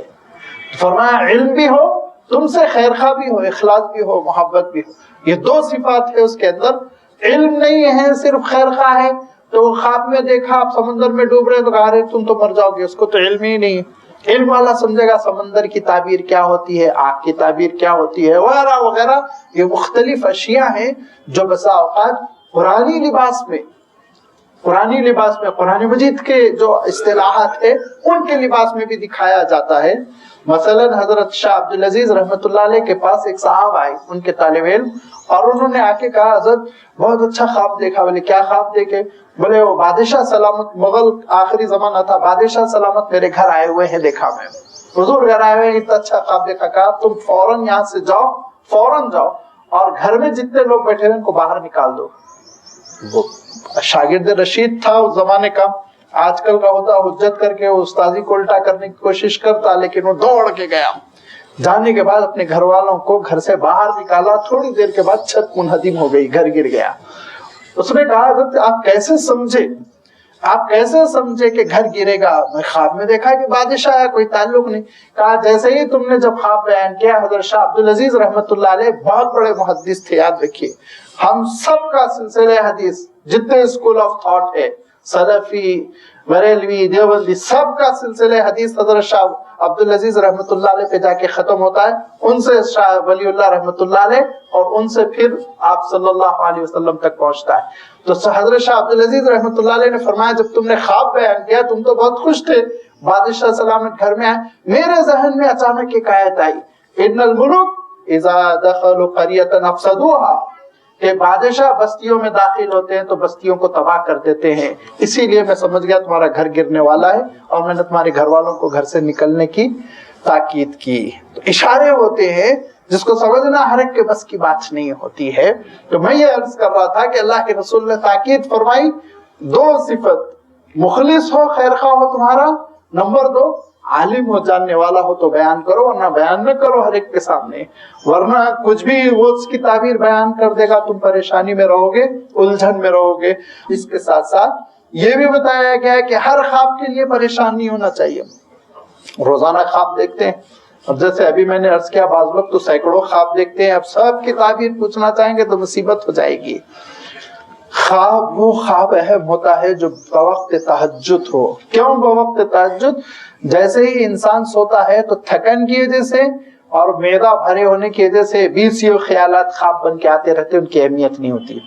فرمایا علم بھی ہو، تم سے خیر خواہ بھی ہو، اخلاص بھی ہو، محبت بھی ہو. یہ دو صفات ہے اس کے اندر. علم نہیں ہے صرف خیر خواہ ہے تو خواب میں دیکھا آپ سمندر میں ڈوب رہے تو کہا رہے تم تو مر جاؤ گے، اس کو تو علم ہی نہیں. علم والا سمجھے گا سمندر کی تعبیر کیا ہوتی ہے، آگ کی تعبیر کیا ہوتی ہے وغیرہ وغیرہ. یہ مختلف اشیاء ہیں جو بسا اوقات قرآنی لباس میں قرآن مجید کے جو اصطلاحات ہے ان کے لباس میں بھی دکھایا جاتا ہے. مثلا حضرت شاہ عبدالعزیز رحمۃ اللہ علیہ کے پاس ایک صاحب آئے، ان کے طالب علم، اور انہوں نے آ کے کہا حضرت بہت اچھا خواب دیکھا. بولے کیا خواب دیکھے؟ بولے وہ بادشاہ سلامت، مغل آخری زمانہ تھا، بادشاہ سلامت میرے گھر آئے ہوئے ہیں، دیکھا میں حضور گھر آئے ہوئے ہیں، اتنا اچھا خواب دیکھا. کہا تم فوراً یہاں سے جاؤ، فوراً جاؤ اور گھر میں جتنے لوگ بیٹھے ہوئے ان کو باہر نکال دو. وہ شاگرد رشید تھا اس زمانے کا، آج کل کا ہوتا حجت کر کے وہ استاذی کو الٹا کرنے کی کوشش کرتا، لیکن وہ دوڑ کے گیا. جانے کے بعد اپنے گھر والوں کو گھر سے باہر نکالا. تھوڑی دیر کے بعد چھت منہدم ہو گئی، گھر گر گیا. اس نے کہا حضرت آپ کیسے سمجھے کہ گھر گرے گا؟ میں خواب میں دیکھا کہ بادشاہ ہے، کوئی تعلق نہیں. کہا جیسے ہی تم نے جب خواب بیان کیا، حضرت شاہ عبدالعزیز رحمۃ اللہ علیہ بہت بڑے محدث تھے، یاد رکھیے ہم سب کا سلسلہ حدیث جتنے اسکول آف تھاٹ ہے، سلفی، بریلوی، دیوبندی، سب کا سلسلہ حدیث حضرت شاہ عبدالعزیز رحمۃ اللہ علیہ پہ جا کے ختم ہوتا ہے. ان سے شاہ ولی اللہ رحمۃ اللہ علیہ اور ان سے پھر آپ صلی اللہ علیہ وسلم تک پہنچتا ہے. تو حضرت شاہ عبدالعزیز رحمۃ اللہ علیہ نے فرمایا جب تم نے خواب بیان کیا تم تو بہت خوش تھے، بادشاہ سلامت گھر میں آئے. میرے ذہن میں اچانک ایک آیت آئی، ان الملوک اذا دخلوا قریۃ افسدوها، کہ بادشاہ بستیوں میں داخل ہوتے ہیں تو بستیوں کو تباہ کر دیتے ہیں. اسی لیے میں سمجھ گیا تمہارا گھر گرنے والا ہے اور میں نے تمہارے گھر والوں کو گھر سے نکلنے کی تاکید کی. تو اشارے ہوتے ہیں جس کو سمجھنا ہر ایک کے بس کی بات نہیں ہوتی ہے. تو میں یہ عرض کر رہا تھا کہ اللہ کے رسول نے تاکید فرمائی دو صفت، مخلص ہو، خیر خواہ ہو تمہارا، نمبر دو عالم ہو، جاننے والا ہو تو بیان کرو، ورنہ بیان نہ کرو ہر ایک کے سامنے، ورنہ کچھ بھی وہ اس کی تعبیر بیان کر دے گا، تم پریشانی میں رہو گے، الجھن میں رہو گے. اس کے ساتھ ساتھ یہ بھی بتایا گیا ہے کہ ہر خواب کے لیے پریشان نہیں ہونا چاہیے. روزانہ خواب دیکھتے ہیں، اب جیسے ابھی میں نے عرض کیا بعض لوگ تو سینکڑوں خواب دیکھتے ہیں، اب سب کی تعبیر پوچھنا چاہیں گے تو مصیبت ہو جائے گی. خواب وہ خواب اہم ہوتا ہے جو بوقت تہجد ہو. کیوں بوقت تہجد؟ جیسے ہی انسان سوتا ہے تو تھکن کی وجہ سے اور معدہ بھرے ہونے کی وجہ سے 20 خیالات خواب بن کے آتے رہتے، ان کی اہمیت نہیں ہوتی.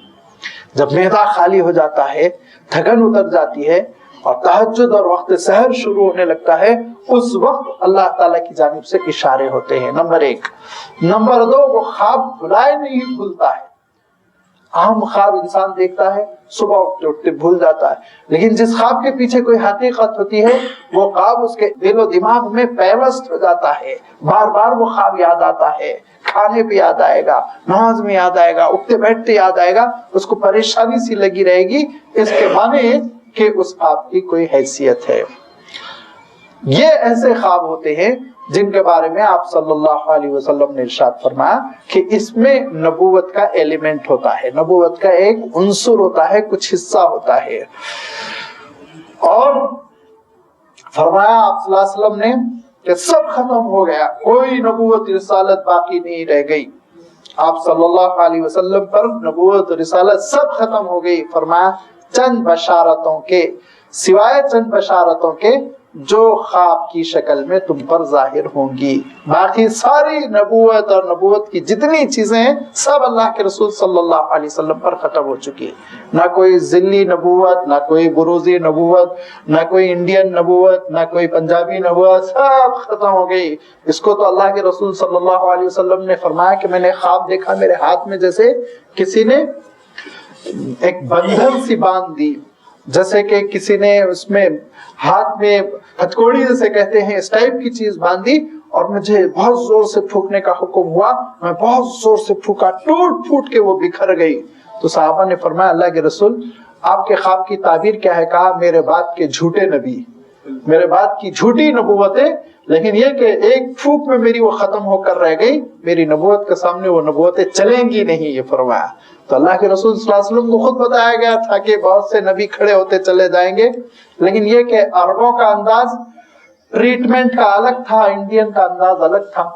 جب معدہ خالی ہو جاتا ہے، تھکن اتر جاتی ہے اور تہجد اور وقت سحر شروع ہونے لگتا ہے، اس وقت اللہ تعالیٰ کی جانب سے اشارے ہوتے ہیں. نمبر 1. نمبر 2، وہ خواب بھلائے نہیں بھولتا ہے. عام خواب انسان دیکھتا ہے، صبح اٹھتے اٹھتے بھول جاتا ہے، لیکن جس خواب کے پیچھے کوئی حقیقت ہوتی ہے وہ خواب اس کے دل و دماغ میں پیوست ہو جاتا ہے. بار بار وہ خواب یاد آتا ہے، کھانے پہ یاد آئے گا، نماز میں یاد آئے گا، اٹھتے بیٹھتے یاد آئے گا، اس کو پریشانی سی لگی رہے گی. اس کے معنی کہ اس خواب کی کوئی حیثیت ہے. یہ ایسے خواب ہوتے ہیں جن کے بارے میں آپ صلی اللہ علیہ وسلم نے ارشاد فرمایا کہ اس میں نبوت کا ایلیمنٹ ہوتا ہے، نبوت کا ایک عنصر ہوتا ہے، کچھ حصہ ہوتا ہے. اور فرمایا آپ صلی اللہ علیہ وسلم نے کہ سب ختم ہو گیا، کوئی نبوت رسالت باقی نہیں رہ گئی. آپ صلی اللہ علیہ وسلم پر نبوت رسالت سب ختم ہو گئی. فرمایا چند بشارتوں کے سوائے چند بشارتوں کے جو خواب کی شکل میں تم پر ظاہر ہوں گی، باقی ساری نبوت اور نبوت کی جتنی چیزیں ہیں سب اللہ کے رسول صلی اللہ علیہ وسلم پر ختم ہو چکی. نہ کوئی ذلی نبوت، نہ کوئی بروزی نبوت، نہ کوئی انڈین نبوت، نہ کوئی پنجابی نبوت، سب ختم ہو گئی. اس کو تو اللہ کے رسول صلی اللہ علیہ وسلم نے فرمایا کہ میں نے خواب دیکھا میرے ہاتھ میں جیسے کسی نے ایک بندھن سی باندھ دی، جیسے کہ کسی نے اس میں ہاتھ میں ہتھکوڑی جیسے کہتے ہیں اس ٹائپ کی چیز باندھی اور مجھے بہت زور سے پھونکنے کا حکم ہوا. میں بہت زور سے پھونکا، ٹوٹ پھوٹ کے وہ بکھر گئی. تو صحابہ نے فرمایا اللہ کے رسول آپ کے خواب کی تعبیر کیا ہے؟ کہا میرے بعد کے جھوٹے نبی، میرے بعد کی جھوٹی نبوتیں، لیکن یہ کہ ایک پھونک میں میری وہ ختم ہو کر رہ گئی، میری نبوت کے سامنے وہ نبوتیں چلیں گی نہیں، یہ فرمایا۔ تو اللہ کے رسول صلی اللہ علیہ وسلم کو خود بتایا گیا تھا کہ بہت سے نبی کھڑے ہوتے چلے جائیں گے، لیکن یہ کہ عربوں کا انداز ٹریٹمنٹ کا الگ تھا، انڈین کا انداز الگ تھا۔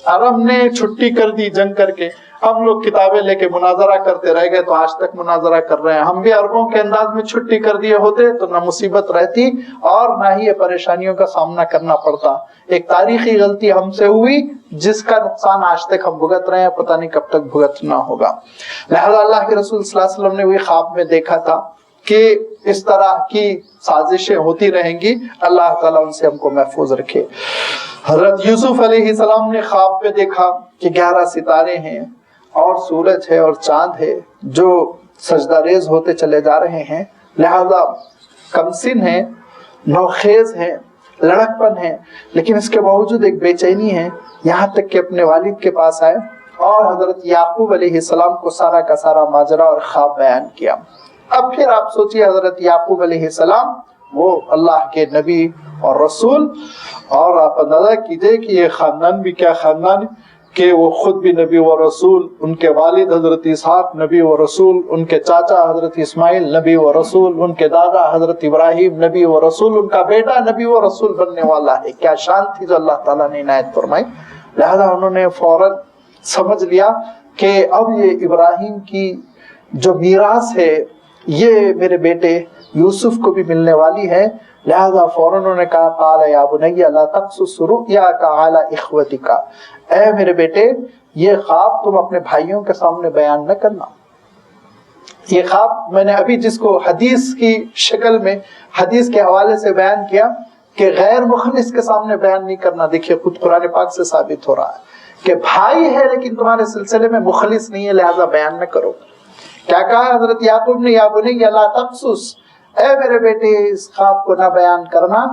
عرب نے چھٹی کر دی جنگ کر کے، ہم لوگ کتابیں لے کے مناظرہ کرتے رہ گئے، تو آج تک مناظرہ کر رہے ہیں۔ ہم بھی عربوں کے انداز میں چھٹی کر دیے ہوتے تو نہ مصیبت رہتی اور نہ ہی یہ پریشانیوں کا سامنا کرنا پڑتا۔ ایک تاریخی غلطی ہم سے ہوئی جس کا نقصان آج تک ہم بھگت رہے ہیں، پتہ نہیں کب تک بھگتنا ہوگا۔ لہذا اللہ کے رسول صلی اللہ علیہ وسلم نے وہی خواب میں دیکھا تھا کہ اس طرح کی سازشیں ہوتی رہیں گی، اللہ تعالیٰ ان سے ہم کو محفوظ رکھے۔ حضرت یوسف علیہ السلام نے خواب میں دیکھا کہ 11 ستارے ہیں اور سورج ہے اور چاند ہے جو سجدہ ریز ہوتے چلے جا رہے ہیں، لہذا کمسن ہے، نوخیز ہے، لڑک پن ہے، لیکن اس کے باوجود ایک بے چینی ہے، یہاں تک کہ اپنے والد کے پاس آئے اور حضرت یعقوب علیہ السلام کو سارا کا سارا ماجرا اور خواب بیان کیا۔ اب پھر آپ سوچئے حضرت یعقوب علیہ السلام وہ اللہ کے نبی اور رسول، اور آپ اندازہ کیجئے کہ یہ خاندان بھی کیا خاندان کہ وہ خود بھی نبی و رسول، ان کے والد حضرت اسحاق نبی و رسول، ان کے چاچا حضرت اسماعیل نبی و رسول، ان کے دادا حضرت ابراہیم نبی و رسول، ان کا بیٹا نبی و رسول بننے والا ہے۔ کیا شان تھی جو اللہ تعالیٰ نے عنایت فرمائی۔ لہذا انہوں نے فوراً سمجھ لیا کہ اب یہ ابراہیم کی جو میراث ہے یہ میرے بیٹے یوسف کو بھی ملنے والی ہے۔ لہذا فوراً انہوں نے کہا قال یا بنی لا تقصص رؤیاک علی اخوتک، اے میرے بیٹے یہ خواب تم اپنے بھائیوں کے سامنے بیان نہ کرنا۔ یہ خواب میں نے ابھی جس کو حدیث کی شکل میں حدیث کے حوالے سے بیان کیا کہ غیر مخلص کے سامنے بیان نہیں کرنا، دیکھیے خود قرآن پاک سے ثابت ہو رہا ہے کہ بھائی ہے لیکن تمہارے سلسلے میں مخلص نہیں ہے، لہذا بیان نہ کرو۔ کیا کہا حضرت یعقوب نے؟ یا بنی لا تقصص، اے میرے بیٹے اس خواب کو نہ بیان کرنا،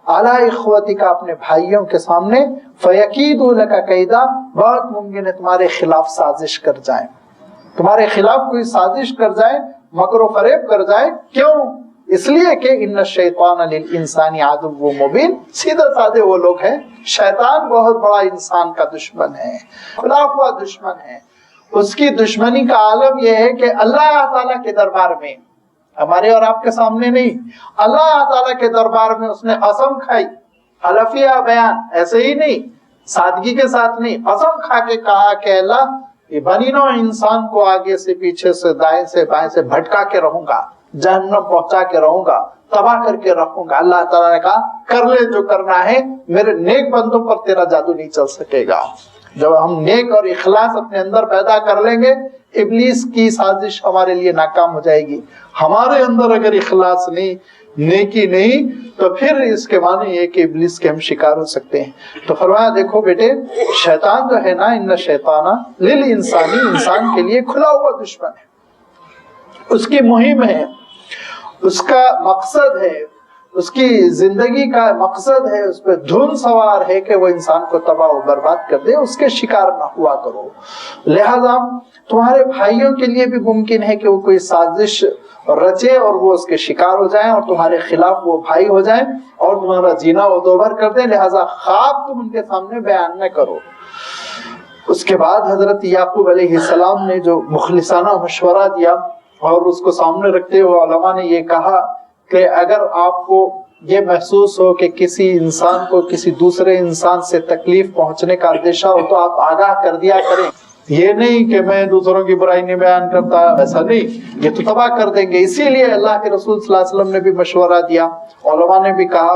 علی اخوتک اپنے بھائیوں کے سامنے، فیکیدوا لک کیدا، بہت ممکن ہے تمہارے خلاف سازش کر جائیں، تمہارے خلاف کوئی سازش کر جائیں، مکر و فریب کر جائیں۔ کیوں؟ اس لیے کہ ان الشیطان للانسان عدو مبین، سیدھے سادے وہ لوگ ہیں، شیطان بہت بڑا انسان کا دشمن ہے، کھلا ہوا دشمن ہے۔ اس کی دشمنی کا عالم یہ ہے کہ اللہ تعالیٰ کے دربار میں، ہمارے اور آپ کے سامنے نہیں، اللہ تعالیٰ کے دربار میں اس نے قسم کھائی، حلفیہ بیان ایسے ہی نہیں، سادگی کے ساتھ نہیں، قسم کھا کے کہا کہ اللہ یہ بنی نوع انسان کو آگے سے پیچھے سے دائیں سے بائیں سے بھٹکا کے رہوں گا، جہنم پہنچا کے رہوں گا، تباہ کر کے رکھوں گا۔ اللہ تعالیٰ نے کہا کر لے جو کرنا ہے، میرے نیک بندوں پر تیرا جادو نہیں چل سکے گا۔ جب ہم نیک اور اخلاص اپنے اندر پیدا کر لیں گے، ابلیس کی سازش ہمارے لیے ناکام ہو جائے گی۔ ہمارے اندر اگر اخلاص نہیں، نیکی نہیں، تو پھر اس کے معنی یہ کہ ابلیس کے ہم شکار ہو سکتے ہیں۔ تو فرمایا دیکھو بیٹے شیطان جو ہے نا، ان شیطان للانسانی، انسان کے لیے کھلا ہوا دشمن ہے، اس کی مہم ہے، اس کا مقصد ہے، اس کی زندگی کا مقصد ہے، اس پہ دھن سوار ہے کہ وہ انسان کو تباہ و برباد کر دے، اس کے شکار نہ ہوا کرو۔ لہذا تمہارے بھائیوں کے لیے بھی ممکن ہے کہ وہ کوئی سازش رچے اور وہ اس کے شکار ہو جائیں اور تمہارے خلاف وہ بھائی ہو جائیں اور تمہارا جینا وہ دوبھر کر دیں، لہذا خواب تم ان کے سامنے بیان نہ کرو۔ اس کے بعد حضرت یعقوب علیہ السلام نے جو مخلصانہ مشورہ دیا اور اس کو سامنے رکھتے ہوئے علماء نے یہ کہا کہ اگر آپ کو یہ محسوس ہو کہ کسی انسان کو کسی دوسرے انسان سے تکلیف پہنچنے کا اندیشہ ہو تو آپ آگاہ کر دیا کریں، یہ نہیں کہ میں دوسروں کی برائی نہیں بیان کرتا، ایسا نہیں، یہ تو تباہ کر دیں گے۔ اسی لیے اللہ کے رسول صلی اللہ علیہ وسلم نے بھی مشورہ دیا، علماء نے بھی کہا،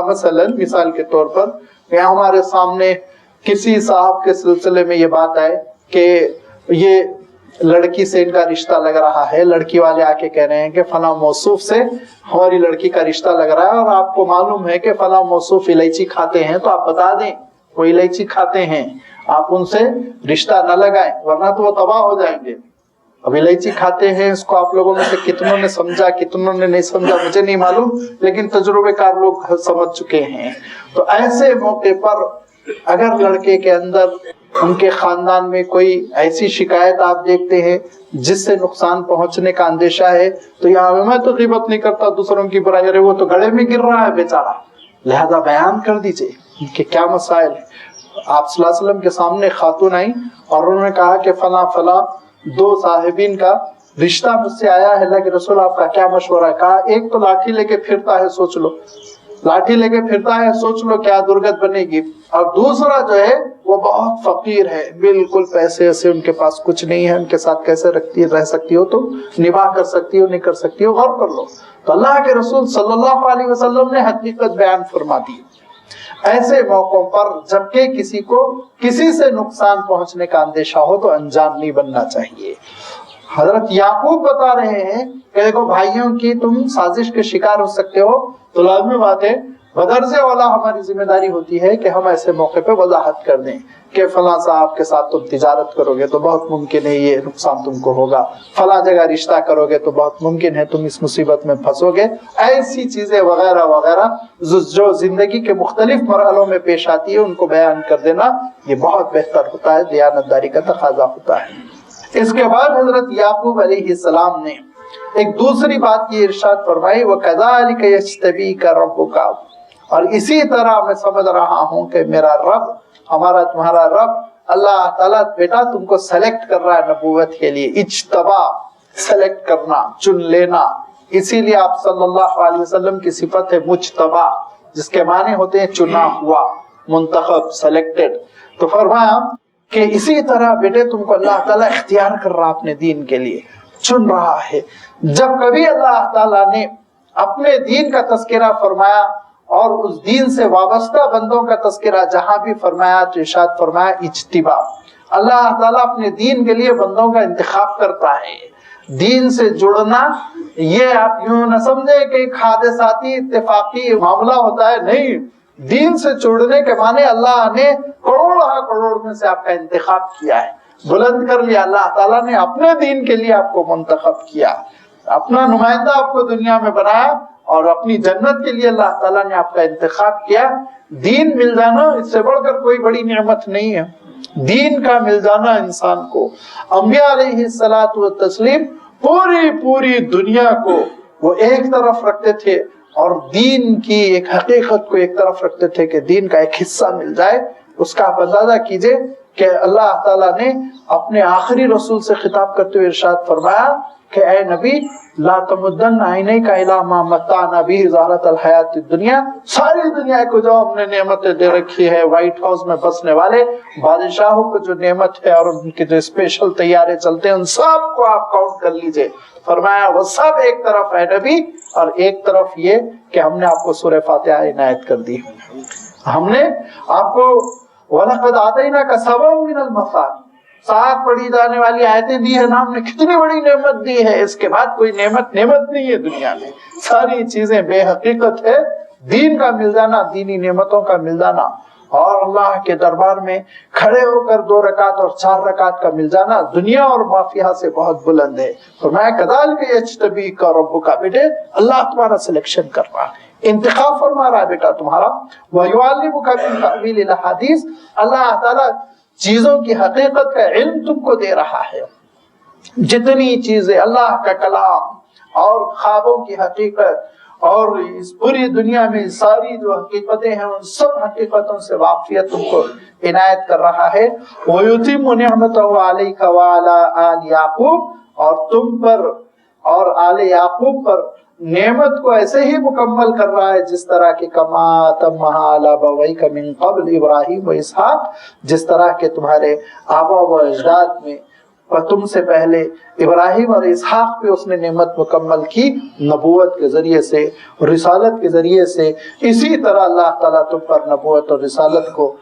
مثال کے طور پر کہ ہمارے سامنے کسی صاحب کے سلسلے میں یہ بات آئے کہ یہ لڑکی سے ان کا رشتہ لگ رہا ہے، لڑکی والے آ کے کہہ رہے ہیں کہ فلاں موصوف سے ہماری لڑکی کا رشتہ لگ رہا ہے اور آپ کو معلوم ہے کہ فلاں موصوف الائچی کھاتے ہیں، تو آپ بتا دیں وہ الائچی کھاتے ہیں، آپ ان سے رشتہ نہ لگائیں ورنہ تو وہ تباہ ہو جائیں گے۔ اب الائچی کھاتے ہیں، اس کو آپ لوگوں میں سے کتنوں نے سمجھا کتنوں نے نہیں سمجھا مجھے نہیں معلوم، لیکن تجربے کار لوگ سمجھ چکے ہیں۔ تو ایسے موقع پر اگر لڑکے کے اندر ان کے خاندان میں کوئی ایسی شکایت آپ دیکھتے ہیں جس سے نقصان پہنچنے کا اندیشہ ہے تو یہاں میں تو غیبت نہیں کرتا دوسروں کی برائی، ارے وہ تو گڑھے میں گر رہا ہے بیچارہ، لہذا بیان کر دیجئے کہ کیا مسائل ہے۔ آپ صلی اللہ علیہ وسلم کے سامنے خاتون آئی اور انہوں نے کہا کہ فلاں فلاں دو صاحبین کا رشتہ مجھ سے آیا ہے، اللہ کے رسول آپ کا کیا مشورہ ہے؟ کہا ایک تو لاٹھی لے کے پھرتا ہے، سوچ لو، لاٹھی لے کے پھرتا ہے، سوچ لو کیا درگت بنے گی، اور دوسرا جو ہے وہ بہت فقیر ہے، بالکل پیسے سے ان کے پاس کچھ نہیں ہے، ان کے ساتھ کیسے رہ سکتی ہو، تو نباہ کر سکتی ہو نہیں کر سکتی ہو، غور کر لو۔ تو اللہ کے رسول صلی اللہ علیہ وسلم نے حقیقت بیان فرما دی۔ ایسے موقعوں پر جبکہ کسی کو کسی سے نقصان پہنچنے کا اندیشہ ہو تو انجان نہیں بننا چاہیے۔ حضرت یعقوب بتا رہے ہیں کہ دیکھو بھائیوں کی تم سازش کے شکار ہو سکتے ہو، تو لازمی بات ہے بدرجہ اولا ہماری ذمہ داری ہوتی ہے کہ ہم ایسے موقع پہ وضاحت کر دیں کہ فلاں صاحب کے ساتھ تم تجارت کرو گے تو بہت ممکن ہے یہ نقصان تم کو ہوگا، فلاں جگہ رشتہ کرو گے تو بہت ممکن ہے تم اس مصیبت میں پھنسو گے، ایسی چیزیں وغیرہ وغیرہ جو زندگی کے مختلف مرحلوں میں پیش آتی ہے ان کو بیان کر دینا یہ بہت بہتر ہوتا ہے، دیانتداری کا تقاضا ہوتا ہے۔ اس کے بعد حضرت یعقوب علیہ السلام نے ایک دوسری بات یہ ارشاد فرمائی، وَكَذَلِكَ يَجْتَبِيكَ رَبُّكَ، اور اسی طرح میں سمجھ رہا ہوں کہ میرا رب، ہمارا تمہارا رب اللہ تعالیٰ بیٹا تم کو سلیکٹ کر رہا ہے نبوت کے لیے۔ اجتبا، سلیکٹ کرنا، چن لینا، اسی لیے آپ صلی اللہ علیہ وسلم کی صفت ہے مجتبا، جس کے معنی ہوتے ہیں چنا ہوا، منتخب، سلیکٹڈ۔ تو فرمایا کہ اسی طرح بیٹے تم کو اللہ تعالیٰ اختیار کر رہا اپنے دین کے لیے، چن رہا ہے۔ جب کبھی اللہ تعالیٰ نے اپنے دین کا تذکرہ فرمایا اور اس دین سے وابستہ بندوں کا تذکرہ جہاں بھی فرمایا تو ارشاد فرمایا اجتبا، اللہ تعالیٰ اپنے دین کے لیے بندوں کا انتخاب کرتا ہے۔ دین سے جڑنا یہ آپ یوں نہ سمجھے کہ ایک حادثاتی اتفاقی معاملہ ہوتا ہے، نہیں، دین سے جڑنے کے معنی اللہ نے کروڑ میں سے آپ کا انتخاب کیا ہے، بلند کر لیا، اللہ تعالیٰ نے اپنے دین کے لیے آپ کو منتخب کیا، اپنا نمائندہ آپ کو دنیا میں بنایا اور اپنی جنت کے لیے اللہ تعالیٰ نے آپ کا انتخاب کیا۔ دین مل جانا اس سے بڑھ کر کوئی بڑی نعمت نہیں ہے، دین کا مل جانا انسان کو۔ انبیاء علیہ الصلوۃ والتسلیم پوری دنیا کو وہ ایک طرف رکھتے تھے اور دین کی ایک حقیقت کو ایک طرف رکھتے تھے کہ دین کا ایک حصہ مل جائے۔ اس کا آپ اندازہ کیجئے کہ اللہ تعالیٰ نے اپنے آخری رسول سے خطاب کرتے ہوئے ارشاد فرمایا کہ اے نبی لا تمدن عینیک الی ما متعنا به زہرۃ الحیات الدنیا، ساری دنیا کو جو ہم نے نعمتیں دے رکھی ہے، وائٹ ہاؤس میں بسنے والے بادشاہوں کو جو نعمت ہے اور ان کے جو اسپیشل طیارے چلتے ہیں ان سب کو آپ کاؤنٹ کر لیجئے۔ فرمایا وہ سب ایک طرف ہے نبی، اور ایک طرف یہ کہ ہم نے آپ کو سورہ فاتحہ عنایت کر دی، ہم نے آپ کو وَلَقَدْ آتَيْنَاكَ سَبْعًا مِنَ الْمَثَانِِ، 7 پڑھی جانے والی آیتیں دی ہے نا، ہم نے کتنی بڑی نعمت دی ہے، اس کے بعد کوئی نعمت نہیں ہے دنیا میں، ساری چیزیں بے حقیقت ہے۔ دین کا مل جانا، دینی نعمتوں کا مل جانا اور اللہ کے دربار میں کھڑے ہو کر 2 رکعت اور 4 رکعت کا مل جانا دنیا اور ما فیہا سے بہت بلند ہے۔ فرمایا کذالک یجتبیک ربک، بیٹے اللہ تمہارا سلیکشن کر رہا ہے، انتخاب فرما رہا ہے بیٹا تمہارا۔ وَيُعَلِّمُكَ مِن تَأْوِيلِ الْأَحَادِيثِ، اللہ تعالیٰ چیزوں کی حقیقت کا علم تم کو دے رہا ہے، جتنی چیزیں اللہ کا کلام اور خوابوں کی حقیقت اور اس پوری دنیا میں ساری جو حقیقتیں ہیں ان سب حقیقتوں سے واقفیت تم کو عنایت کر رہا ہے۔ وَيُتِمُّ نِعْمَتَهُ عَلَيْكَ وَعَلَىٰ آلِ یعقوب، اور تم پر اور آل یعقوب پر نعمت کو ایسے ہی مکمل کر رہا ہے جس طرح کہ کما تمہا علی ابویک من قبل ابراہیم و اسحاق، جس طرح کہ تمہارے آبا و اجداد میں تم سے پہلے ابراہیم اور اسحاق پہ اس نے نعمت مکمل کی نبوت کے ذریعے سے، رسالت کے ذریعے سے، اسی طرح اللہ تعالیٰ تم پر نبوت اور رسالت کو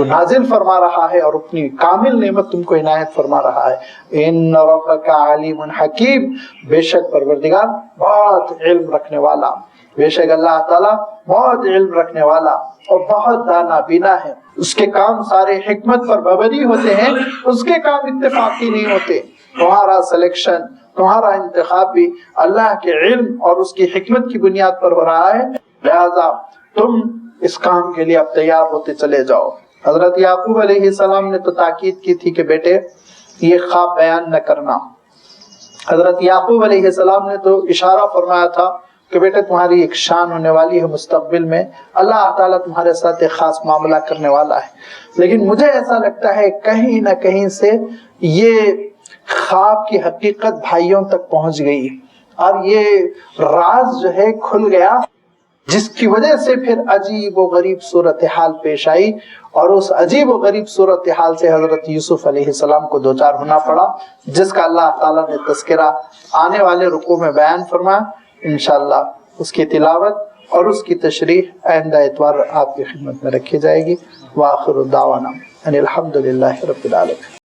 نازل فرما رہا ہے اور اپنی کامل نعمت تم کو عنایت فرما رہا ہے۔ ان ربک علیم حکیم، بے شک پروردگار بہت علم رکھنے والا، بے شک اللہ تعالیٰ بہت علم رکھنے والا اور بہت دانا بینا ہے۔ اس کے کام سارے حکمت پر مبنی ہوتے ہیں، اس کے کام اتفاقی نہیں ہوتے۔ تمہارا سلیکشن، تمہارا انتخاب بھی اللہ کے علم اور اس کی حکمت کی بنیاد پر ہو رہا ہے، لہذا تم اس کام کے لیے اب تیار ہوتے چلے جاؤ۔ حضرت یعقوب علیہ السلام نے تو تاکید کی تھی کہ بیٹے یہ خواب بیان نہ کرنا. حضرت یعقوب علیہ السلام نے تو اشارہ فرمایا تھا کہ بیٹے تمہاری ایک شان ہونے والی ہے مستقبل میں, اللہ تعالیٰ تمہارے ساتھ ایک خاص معاملہ کرنے والا ہے. لیکن مجھے ایسا لگتا ہے کہیں نہ کہیں سے یہ خواب کی حقیقت بھائیوں تک پہنچ گئی اور یہ راز جو ہے کھل گیا, جس کی وجہ سے پھر عجیب و غریب صورتحال پیش آئی, اور اس عجیب و غریب صورتحال سے حضرت یوسف علیہ السلام کو دوچار ہونا پڑا, جس کا اللہ تعالیٰ نے تذکرہ آنے والے رکوع میں بیان فرمایا. انشاءاللہ اس کی تلاوت اور اس کی تشریح آئندہ اتوار آپ کی خدمت میں رکھی جائے گی. وآخر دعوانا ان الحمد للہ رب العالمین.